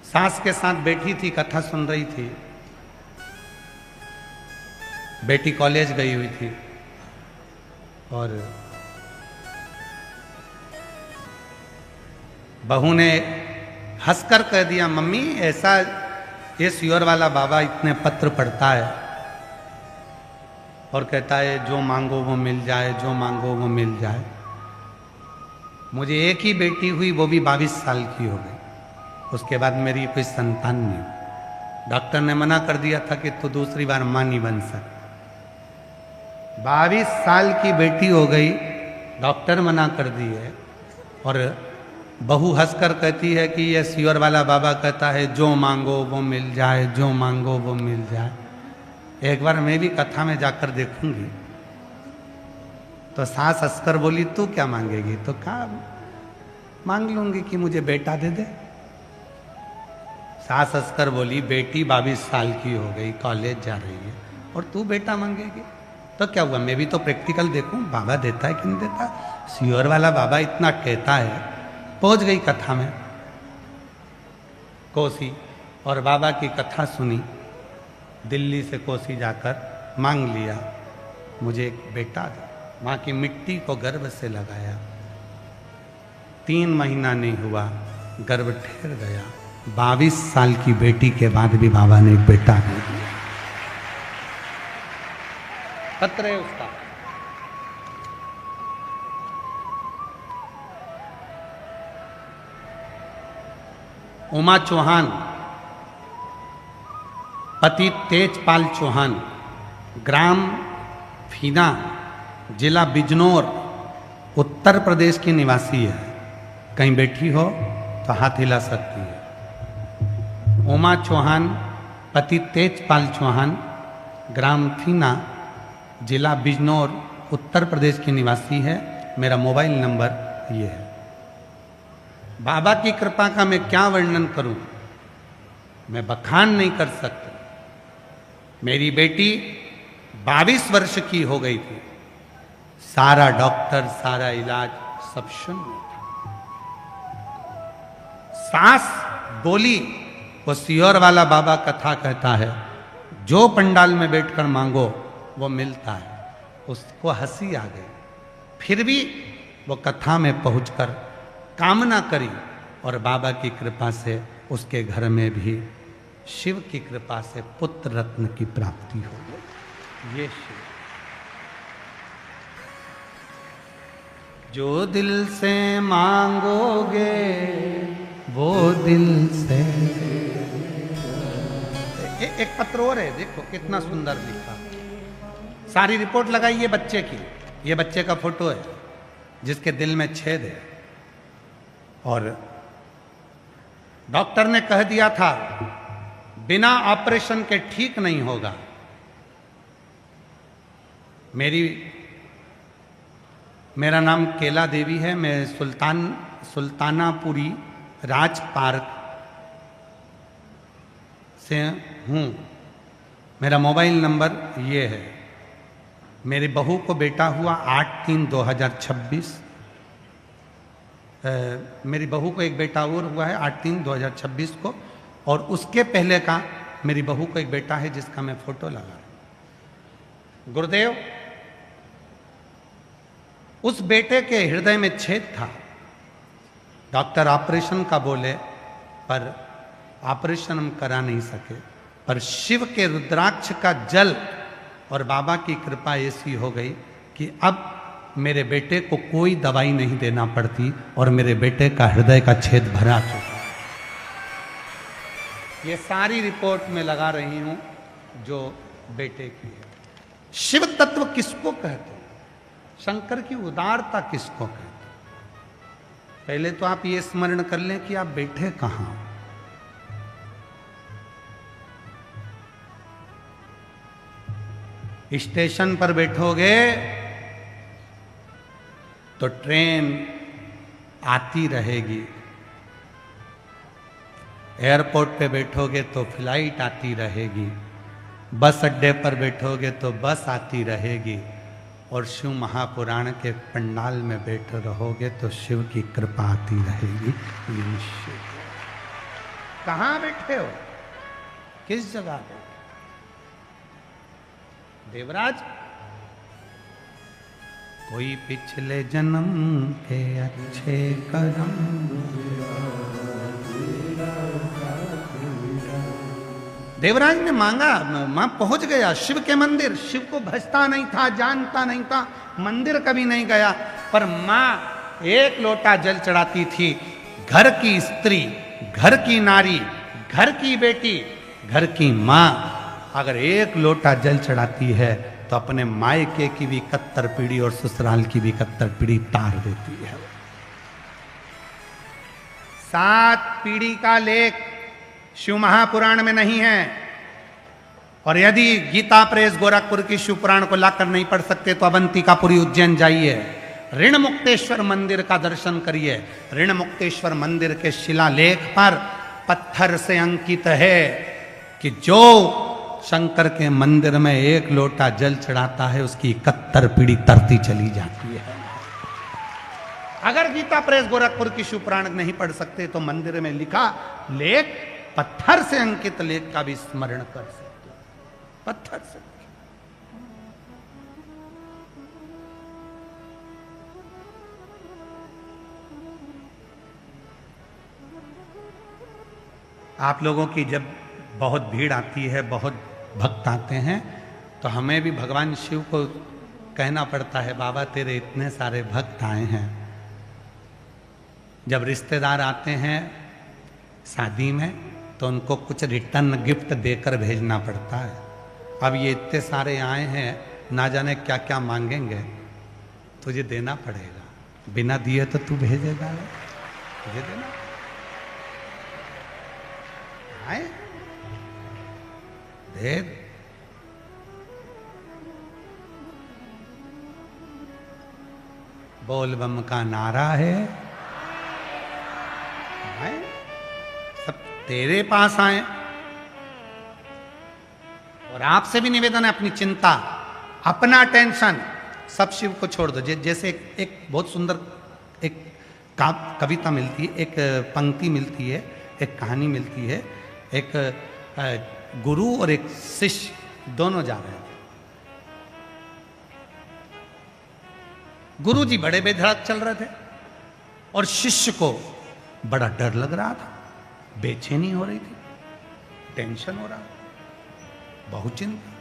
सास के साथ बैठी थी, कथा सुन रही थी। बेटी कॉलेज गई हुई थी और बहू ने हंसकर कह दिया, मम्मी ऐसा ये सियोर वाला बाबा इतने पत्र पढ़ता है और कहता है जो मांगो वो मिल जाए, जो मांगो वो मिल जाए। मुझे एक ही बेटी हुई, वो भी 22 साल की हो गई। उसके बाद मेरी कोई संतान नहीं। डॉक्टर ने मना कर दिया था कि तू दूसरी बार मां नहीं बन सकती। 22 साल की बेटी हो गई, डॉक्टर मना कर दिए, और बहू हंसकर कहती है कि ये सियोर वाला बाबा कहता है जो मांगो वो मिल जाए, जो मांगो वो मिल जाए। एक बार मैं भी कथा में जाकर देखूंगी। तो सास हंसकर बोली तू क्या मांगेगी? तो कहा मांग लूंगी कि मुझे बेटा दे दे। सास हंसकर बोली बेटी 22 साल की हो गई, कॉलेज जा रही है, और तू बेटा मांगेगी? तो क्या हुआ, मैं भी तो प्रैक्टिकल देखूं बाबा देता है कि नहीं देता। सियोर वाला बाबा इतना कहता है। पहुंच गई कथा में कोसी, और बाबा की कथा सुनी। दिल्ली से कोसी जाकर मांग लिया मुझे एक बेटा दे। माँ की मिट्टी को गर्भ से लगाया, 3 महीना नहीं हुआ, गर्भ ठहर गया। 22 साल की बेटी के बाद भी बाबा ने एक बेटा दे दिया। पत्र है उसका। उमा चौहान, पति तेजपाल चौहान, ग्राम फीना, जिला बिजनौर, उत्तर प्रदेश की निवासी है। कहीं बैठी हो तो हाथ हिला सकती है। उमा चौहान, पति तेजपाल चौहान, ग्राम फीना, जिला बिजनौर, उत्तर प्रदेश की निवासी है। मेरा मोबाइल नंबर ये है। बाबा की कृपा का मैं क्या वर्णन करूं, मैं बखान नहीं कर सकता। मेरी बेटी 22 वर्ष की हो गई थी, सारा डॉक्टर, सारा इलाज सब शून्य था। सास बोली, वो सियोर वाला बाबा कथा कहता है, जो पंडाल में बैठकर मांगो वो मिलता है। उसको हंसी आ गई, फिर भी वो कथा में पहुंचकर कामना करी और बाबा की कृपा से उसके घर में भी शिव की कृपा से पुत्र रत्न की प्राप्ति हो गई। ये शिव जो दिल से मांगोगे वो दिल से। एक पत्र और है, देखो कितना सुंदर लिखा। सारी रिपोर्ट लगाई है बच्चे की। ये बच्चे का फोटो है जिसके दिल में छेद है और डॉक्टर ने कह दिया था बिना ऑपरेशन के ठीक नहीं होगा। मेरा नाम केला देवी है। मैं सुल्तानापुरी राज पार्क से हूँ। मेरा मोबाइल नंबर ये है। मेरी बहू को बेटा हुआ 8/3/2026। मेरी बहू को एक बेटा और हुआ है 8/3/2026 को, और उसके पहले का मेरी बहू को एक बेटा है जिसका मैं फोटो लगा रहा हूं। गुरुदेव, उस बेटे के हृदय में छेद था। डॉक्टर ऑपरेशन का बोले, पर ऑपरेशन हम करा नहीं सके। पर शिव के रुद्राक्ष का जल और बाबा की कृपा ऐसी हो गई कि अब मेरे बेटे को कोई दवाई नहीं देना पड़ती और मेरे बेटे का हृदय का छेद भरा चुका है। ये सारी रिपोर्ट में लगा रही हूं जो बेटे की है। शिव तत्व किसको कहते हैं? शंकर की उदारता किसको कहते हैं? पहले तो आप ये स्मरण कर लें कि आप बैठे कहां। स्टेशन पर बैठोगे तो ट्रेन आती रहेगी, एयरपोर्ट पे बैठोगे तो फ्लाइट आती रहेगी, बस अड्डे पर बैठोगे तो बस आती रहेगी, और शिव महापुराण के पंडाल में बैठे रहोगे तो शिव की कृपा आती रहेगी। कहाँ बैठे हो? किस जगह पे? देवराज, कोई पिछले जन्म के अच्छे कर्म, देवराज ने मांगा, मां पहुंच गया शिव के मंदिर। शिव को भजता नहीं था, जानता नहीं था, मंदिर कभी नहीं गया, पर मां एक लोटा जल चढ़ाती थी। घर की स्त्री, घर की नारी, घर की बेटी, घर की मां अगर एक लोटा जल चढ़ाती है तो अपने मायके की भी 71 पीढ़ी और ससुराल की भी 71 पीढ़ी तार देती है। 7 पीढ़ी का लेख शिव महापुराण में नहीं है। और यदि गीता प्रेस गोरखपुर की शिव पुराण को लाकर नहीं पढ़ सकते तो अवंतिकापुरी उज्जैन जाइए, ऋण मुक्तेश्वर मंदिर का दर्शन करिए। ऋण मुक्तेश्वर मंदिर के शिलालेख पर पत्थर से अंकित है कि जो शंकर के मंदिर में एक लोटा जल चढ़ाता है उसकी 71 पीढ़ी तरती चली जाती है। अगर गीता प्रेस गोरखपुर की शिव पुराण नहीं पढ़ सकते तो मंदिर में लिखा लेख, पत्थर से अंकित लेख का भी स्मरण कर सकते। पत्थर से। आप लोगों की जब बहुत भीड़ आती है, बहुत भक्त आते हैं, तो हमें भी भगवान शिव को कहना पड़ता है, बाबा तेरे इतने सारे भक्त आए हैं। जब रिश्तेदार आते हैं शादी में, तो उनको कुछ रिटर्न गिफ्ट देकर भेजना पड़ता है। अब ये इतने सारे आए हैं, ना जाने क्या क्या मांगेंगे, तुझे देना पड़ेगा। बिना दिए तो तू भेजेगा, तुझे देना आए दे। बोल बम का नारा है, आए सब तेरे पास आए। और आपसे भी निवेदन है, अपनी चिंता, अपना टेंशन सब शिव को छोड़ दो। जैसे एक बहुत सुंदर एक कविता मिलती है, एक पंक्ति मिलती है, एक कहानी मिलती है। एक गुरु और एक शिष्य दोनों जा रहे थे। गुरु जी बड़े बेधड़क चल रहे थे और शिष्य को बड़ा डर लग रहा था, बेचैनी हो रही थी, टेंशन हो रहा, बहुत चिंता।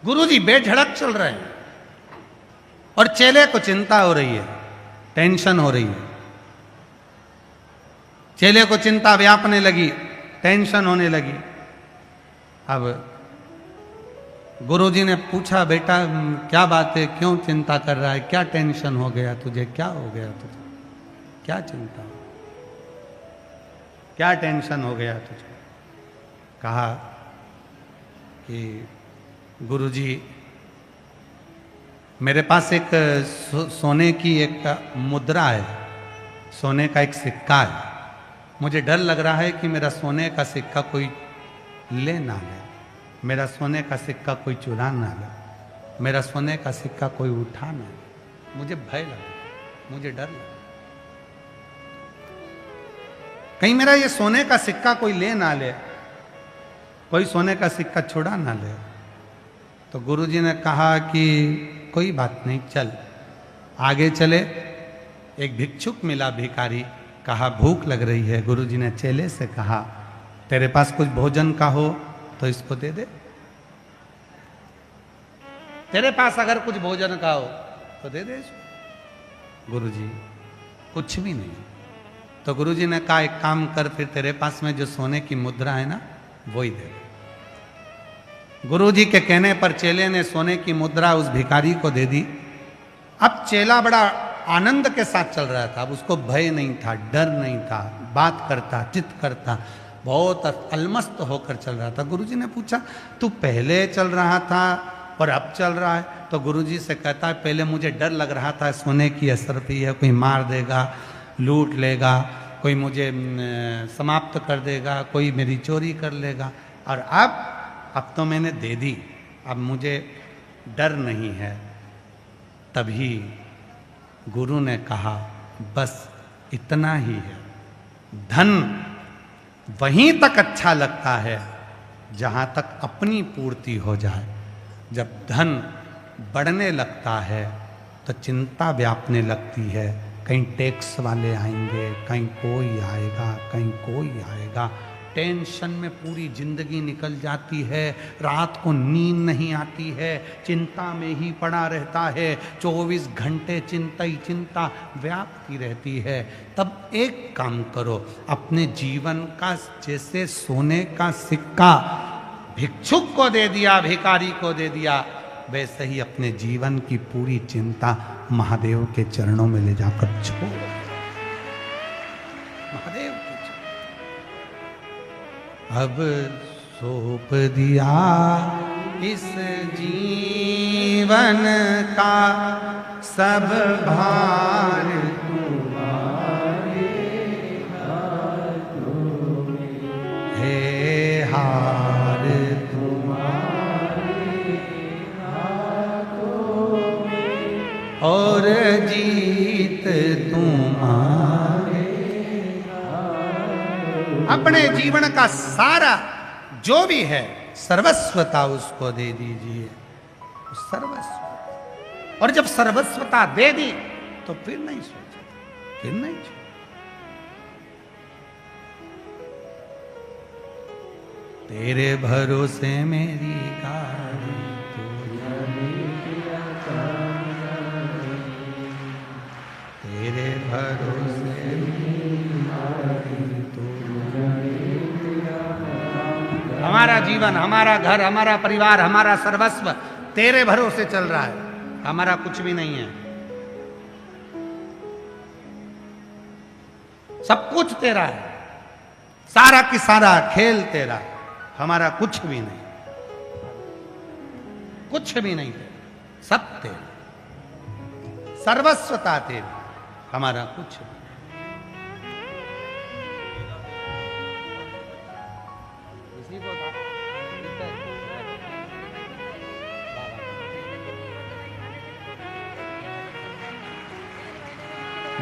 गुरु जी बेधड़क चल रहे हैं और चेले को चिंता हो रही है, टेंशन हो रही है। चेले को चिंता व्यापने लगी, टेंशन होने लगी। अब गुरुजी ने पूछा, बेटा क्या बात है, क्यों चिंता कर रहा है, क्या टेंशन हो गया तुझे, क्या हो गया तुझे, क्या चिंता, क्या टेंशन हो गया तुझे। कहा कि गुरुजी मेरे पास एक सोने की एक मुद्रा है, सोने का एक सिक्का है। मुझे डर लग रहा है कि मेरा सोने का सिक्का कोई ले ना ले, मेरा सोने का सिक्का कोई चुरा ना ले, मेरा सोने का सिक्का कोई उठा ना ले। मुझे भय लगा, मुझे डर लगा, कहीं मेरा ये सोने का सिक्का कोई ले ना ले, कोई सोने का सिक्का छुड़ा ना ले। तो गुरुजी ने कहा कि कोई बात नहीं, चल आगे चले। एक भिक्षुक मिला, भिखारी, कहा भूख लग रही है। गुरुजी ने चेले से कहा, तेरे पास कुछ भोजन का हो तो इसको दे दे, तेरे पास अगर कुछ भोजन का हो तो दे दे इसको। गुरुजी कुछ भी नहीं। तो गुरुजी ने कहा एक काम कर, फिर तेरे पास में जो सोने की मुद्रा है ना, वो ही दे दे। गुरुजी के कहने पर चेले ने सोने की मुद्रा उस भिखारी को दे दी। अब चेला बड़ा आनंद के साथ चल रहा था, अब उसको भय नहीं था, डर नहीं था, बात करता, चित करता, बहुत अलमस्त होकर चल रहा था। गुरुजी ने पूछा, तू पहले चल रहा था और अब चल रहा है? तो गुरुजी से कहता है, पहले मुझे डर लग रहा था, सोने की असर भी है, कोई मार देगा, लूट लेगा, कोई मुझे समाप्त कर देगा, कोई मेरी चोरी कर लेगा। और अब तो मैंने दे दी, अब मुझे डर नहीं है। तभी गुरु ने कहा, बस इतना ही है। धन वहीं तक अच्छा लगता है जहां तक अपनी पूर्ति हो जाए। जब धन बढ़ने लगता है तो चिंता व्यापने लगती है, कहीं टैक्स वाले आएंगे, कहीं कोई आएगा, कहीं कोई आएगा। टेंशन में पूरी जिंदगी निकल जाती है, रात को नींद नहीं आती है, चिंता में ही पड़ा रहता है, 24 घंटे चिंता ही चिंता व्यापती रहती है। तब एक काम करो, अपने जीवन का जैसे सोने का सिक्का भिक्षुक को दे दिया, भिखारी को दे दिया, वैसे ही अपने जीवन की पूरी चिंता महादेव के चरणों में ले जाकर छोड़। महादेव के चरणों अब सौंप दिया इस जीवन का सब भार तुम्हारे हाथों में है, हार तुम्हारे हाथों में और जीत तुम्हारे। अपने जीवन का सारा जो भी है सर्वस्वता उसको दे दीजिए, सर्वस्व। और जब सर्वस्वता दे दी तो फिर नहीं सोचा, फिर नहीं सोचा। तेरे भरोसे मेरी गाड़ी तू तेरे भरोसे हमारा जीवन, हमारा घर, हमारा परिवार, हमारा सर्वस्व तेरे भरोसे चल रहा है, हमारा कुछ भी नहीं है। सब कुछ तेरा है, सारा की सारा खेल तेरा, हमारा कुछ भी नहीं, कुछ भी नहीं तेरा, सब तेरा, सर्वस्वता तेरी, हमारा कुछ भी।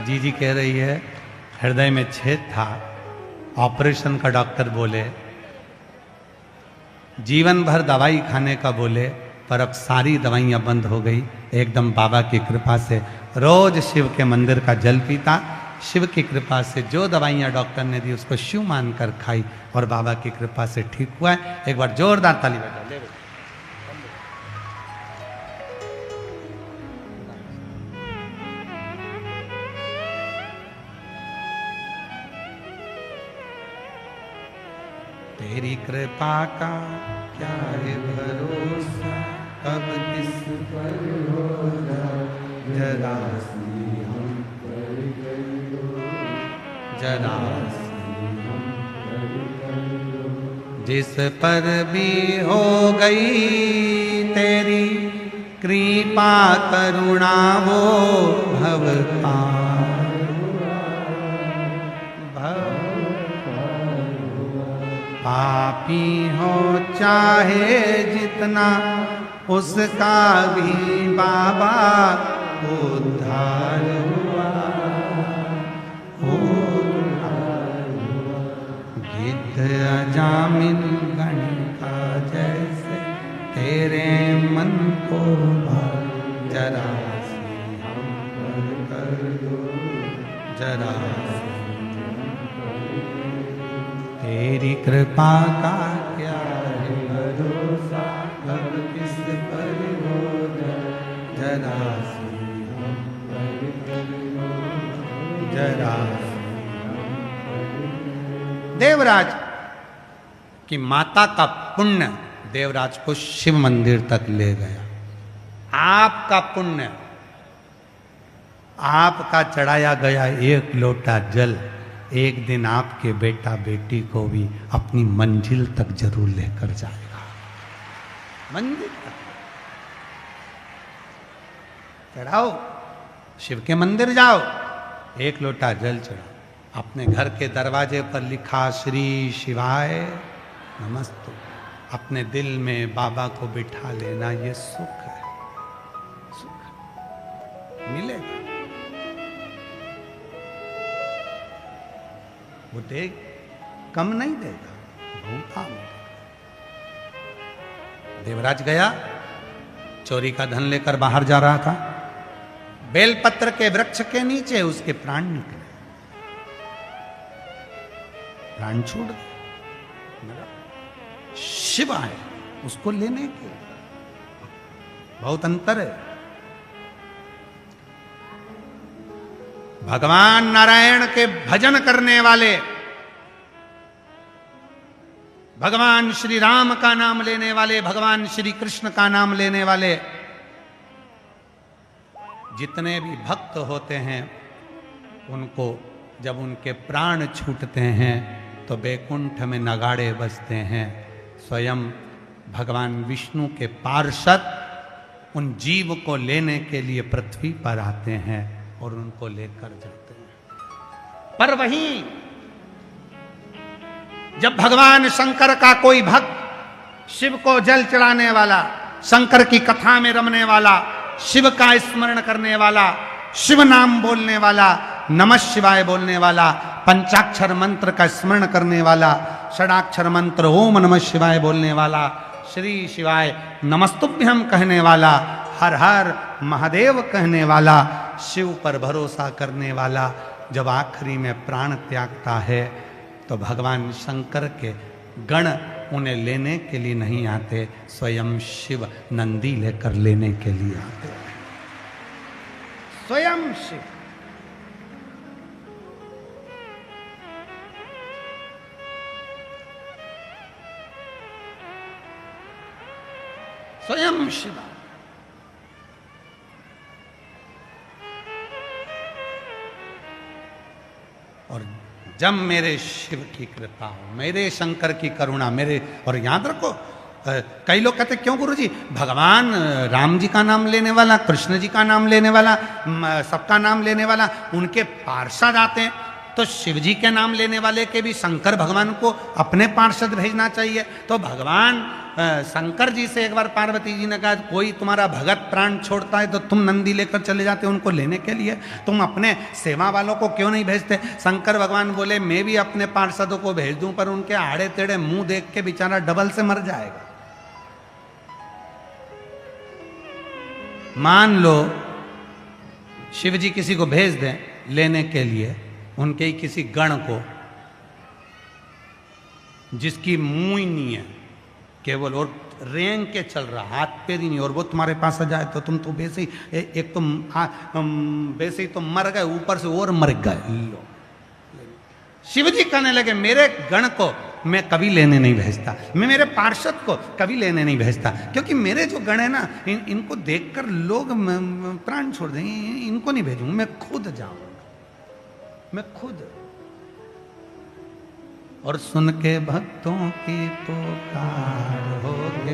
जी कह रही है हृदय में छेद था, ऑपरेशन का डॉक्टर बोले, जीवन भर दवाई खाने का बोले, पर अब सारी दवाइयां बंद हो गई। एकदम बाबा की कृपा से रोज शिव के मंदिर का जल पीता, शिव की कृपा से जो दवाइयां डॉक्टर ने दी उसको शिव मानकर खाई और बाबा की कृपा से ठीक हुआ है। एक बार जोरदार ताली बजा ले। तेरी कृपा का क्या है भरोसा, कब किस पर होगा, जरा सी हम पर कर दो, जरा सी हम पर कर दो। जिस पर भी हो गई तेरी कृपा करुणा वो भवपार, पापी हो चाहे जितना उसका भी बाबा उद्धार हुआ, गिद्ध अजामिल गण का जैसे तेरे मन को भर, जरा सी हम पर कर दो, जरा तेरी कृपा का क्या है भरोसा, कब किस पर होगा, जरा सी हम पर कर दो, जरा देवराज की माता का पुण्य देवराज को शिव मंदिर तक ले गया। आपका पुण्य, आपका चढ़ाया गया एक लोटा जल एक दिन आपके बेटा बेटी को भी अपनी मंजिल तक जरूर लेकर जाएगा। मंदिर तक चढ़ाओ, शिव के मंदिर जाओ, एक लोटा जल चढ़ाओ, अपने घर के दरवाजे पर लिखा श्री शिवाय नमस्तु, अपने दिल में बाबा को बिठा लेना, ये सुख है, सुख मिलेगा। वो दे कम नहीं देगा, बहुता मिलेगा। देवराज गया, चोरी का धन लेकर बाहर जा रहा था, बेलपत्र के वृक्ष के नीचे उसके प्राण निकले, प्राण छूट गए। शिव आए उसको लेने के, बहुत अंतर है। भगवान नारायण के भजन करने वाले, भगवान श्री राम का नाम लेने वाले, भगवान श्री कृष्ण का नाम लेने वाले जितने भी भक्त होते हैं, उनको जब उनके प्राण छूटते हैं तो बैकुंठ में नगाड़े बजते हैं। स्वयं भगवान विष्णु के पार्षद उन जीव को लेने के लिए पृथ्वी पर आते हैं और उनको लेकर जाते हैं। पर वहीं जब भगवान शंकर का कोई भक्त, शिव को जल चढ़ाने वाला, शंकर की कथा में रमने वाला, शिव का स्मरण करने वाला, शिव नाम बोलने वाला, नमः शिवाय बोलने वाला, पंचाक्षर मंत्र का स्मरण करने वाला, षडाक्षर मंत्र ओम नमः शिवाय बोलने वाला, श्री शिवाय नमस्तुभ्यम कहने वाला, हर हर महादेव कहने वाला, शिव पर भरोसा करने वाला, जब आखिरी में प्राण त्यागता है तो भगवान शंकर के गण उन्हें लेने के लिए नहीं आते, स्वयं शिव नंदी लेकर लेने के लिए आते। स्वयं शिव। स्वयं शिव। और जब मेरे शिव की कृपा हो, मेरे शंकर की करुणा, मेरे, और याद रखो कई लोग कहते क्यों गुरुजी, भगवान राम जी का नाम लेने वाला, कृष्ण जी का नाम लेने वाला, सबका नाम लेने वाला, उनके पार्षद आते हैं, तो शिव जी के नाम लेने वाले के भी शंकर भगवान को अपने पार्षद भेजना चाहिए। तो भगवान शंकर जी से एक बार पार्वती जी ने कहा, कोई तुम्हारा भगत प्राण छोड़ता है तो तुम नंदी लेकर चले जाते उनको लेने के लिए, तुम अपने सेवा वालों को क्यों नहीं भेजते? शंकर भगवान बोले, मैं भी अपने पार्षदों को भेज दूं, पर उनके आड़े टेढ़े मुंह देख के बेचारा डबल से मर जाएगा। मान लो शिव जी किसी को भेज दें लेने के लिए, उनके ही किसी गण को, जिसकी मुंह ही नहीं है केवल, और रेंग के चल रहा, हाथ पैर ही नहीं, और वो तुम्हारे पास आ जाए तो तुम तो वैसे ही एक तो वैसे ही तो मर गए, ऊपर से और मर गए। लो, शिव जी कहने लगे, मेरे गण को मैं कभी लेने नहीं भेजता, मैं मेरे पार्षद को कभी लेने नहीं भेजता, क्योंकि मेरे जो गण है ना, इनको देखकर लोग प्राण छोड़ देंगे, इनको नहीं भेजूंगा, मैं खुद जाऊंगा, मैं खुद। और सुन के भक्तों की पुकार हो गए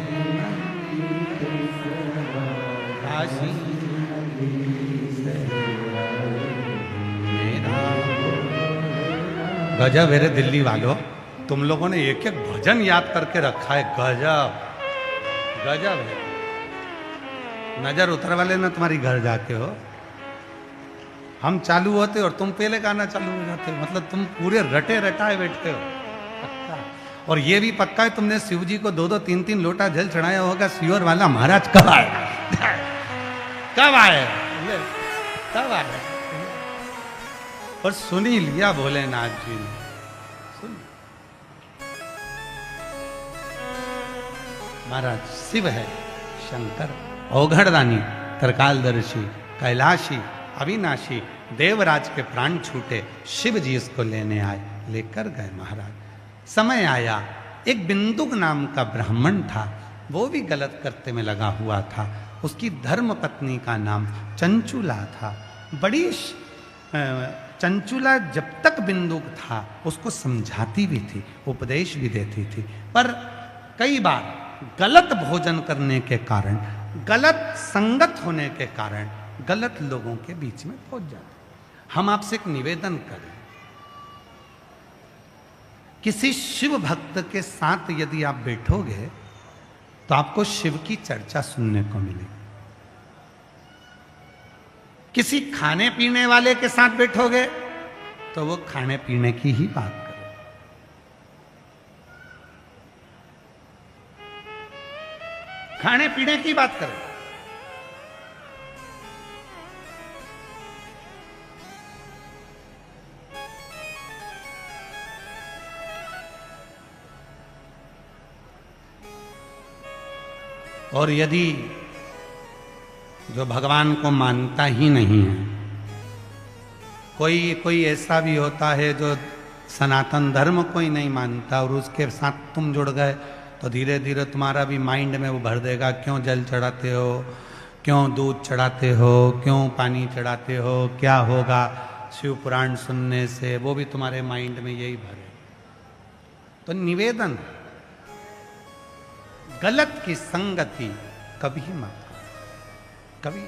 काशी मेरा। गजब है रे दिल्ली वालों, तुम लोगों ने एक एक भजन याद करके रखा है, गजब गजब है। नजर उतर वाले ना तुम्हारी घर जाके हो, हम चालू होते और तुम पहले गाना चालू हो जाते हो, मतलब तुम पूरे रटे रटाए बैठते हो, पक्का। और ये भी पक्का है तुमने शिव जी को 2-2 3-3 लोटा जल चढ़ाया होगा, शिवर वाला महाराज कब आएगा, कब आएगा, कब आएगा। और सुन ही लिया भोलेनाथ जी ने, सुन। महाराज शिव है शंकर, औघड़दानी, त्रिकालदर्शी, कैलाशी, अविनाशी, देवराज के प्राण छूटे, शिव जी इसको लेने आए, लेकर गए महाराज। समय आया, एक बिंदुक नाम का ब्राह्मण था, वो भी गलत करते में लगा हुआ था, उसकी धर्म पत्नी का नाम चंचुला था। बड़ी चंचुला जब तक बिंदुक था उसको समझाती भी थी, उपदेश भी देती थी, पर कई बार गलत भोजन करने के कारण, गलत संगत होने के कारण गलत लोगों के बीच में पहुंच जाते। हम आपसे एक निवेदन करें, किसी शिव भक्त के साथ यदि आप बैठोगे तो आपको शिव की चर्चा सुनने को मिलेगी। किसी खाने पीने वाले के साथ बैठोगे तो वो खाने पीने की ही बात करे। खाने पीने की बात करे। और यदि जो भगवान को मानता ही नहीं है, कोई ऐसा भी होता है जो सनातन धर्म को ही नहीं मानता, और उसके साथ तुम जुड़ गए तो धीरे धीरे तुम्हारा भी माइंड में वो भर देगा, क्यों जल चढ़ाते हो, क्यों दूध चढ़ाते हो, क्यों पानी चढ़ाते हो, क्या होगा शिव पुराण सुनने से, वो भी तुम्हारे माइंड में यही भरे। तो निवेदन, गलत की संगति कभी मत, कभी।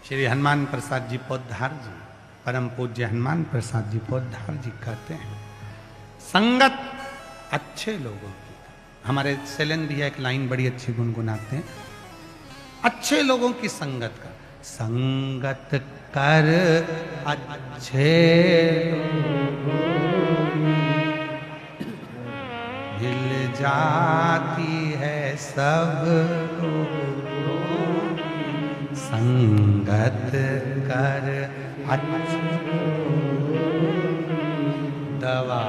श्री हनुमान प्रसाद जी पोद्दार जी, परम पूज्य हनुमान प्रसाद जी पोद्दार जी कहते हैं, संगत अच्छे लोगों की। हमारे सेलन भैया एक लाइन बड़ी अच्छी गुनगुनाते हैं, अच्छे लोगों की संगत कर, संगत कर अच्छे हिल जाती है सब संगत कर अच्छी दवा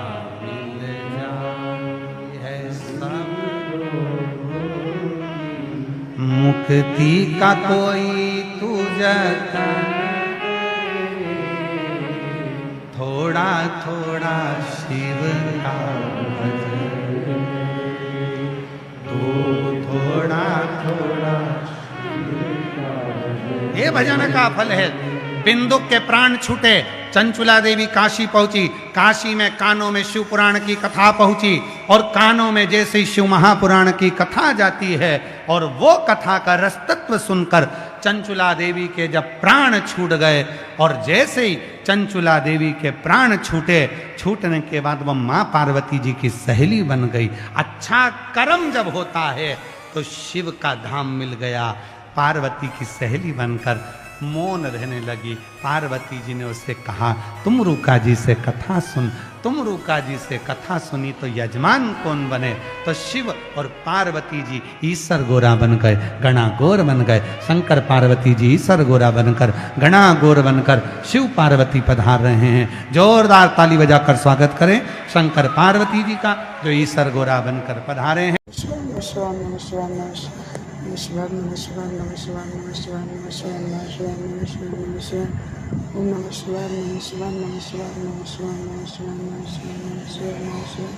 भक्ति का कोई तुझ थोड़ा थोड़ा शिव का भजन, तू थोड़ा थोड़ा ये भजन का फल है। बिंदु के प्राण छूटे, चंचुला देवी काशी पहुंची, काशी में कानों में शिव पुराण की कथा पहुंची, और कानों में जैसे ही शिव महापुराण की कथा जाती है और वो कथा का रस तत्व सुनकर चंचुला देवी के जब प्राण छूट गए, और जैसे ही चंचुला देवी के प्राण छूटे, छूटने के बाद वह माँ पार्वती जी की सहेली बन गई। अच्छा कर्म जब होता है तो शिव का धाम मिल गया। पार्वती की सहेली बनकर मौन रहने लगी। पार्वती जी ने उससे कहा, तुम रूका जी से कथा सुन। तुम रूका जी से कथा सुनी तो यजमान कौन बने? तो शिव और पार्वती जी ईसर गोरा बन गए, गणा गोर बन गए। शंकर पार्वती जी ईसर गोरा बनकर, गणा गोर बनकर शिव पार्वती पधार रहे हैं। जोरदार ताली बजाकर स्वागत करें शंकर पार्वती जी का, जो ईसर गोरा बनकर पधारे हैं। शिवाय नमः शिवाय नमः शिवाय नमः शिवाय नमः शिवाय नमः शिवाय नमः शिवाय नमः शिवाय ओम नमः शिवाय नमः शिवाय नमः शिवाय नमः शिवाय नमः शिवाय नमः शिवाय नमः शिवाय नमः शिवाय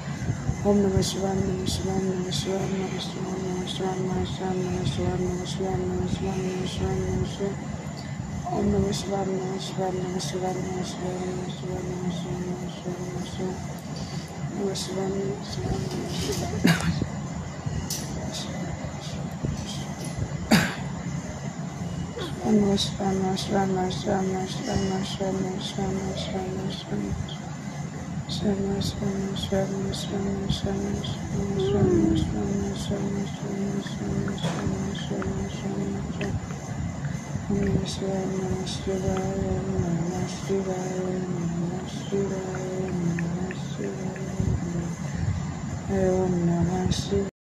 ओम नमः शिवाय नमः शिवाय नमः शिवाय नमः शिवाय नमः शिवाय नमः शिवाय नमः शिवाय नमः शिवाय नमः शिवाय नमः शिवाय ओम नमः शिवाय नमः शिवाय नमः शिवाय नमः शिवाय नमः शिवाय नमः शिवाय नमः शिवाय नमः शिवाय नमः शिवाय नमः शिवाय Namaskar, namaskar, namaskar, namaskar, namaskar, namaskar, namaskar, namaskar, namaskar, namaskar, namaskar, namaskar, namaskar, namaskar, namaskar, namaskar, namaskar, namaskar, Om Namah Shivaya, Namah Shivaya, Namah Shivaya, Namah Shivaya, Namah Shivaya, Om Namah Shivaya.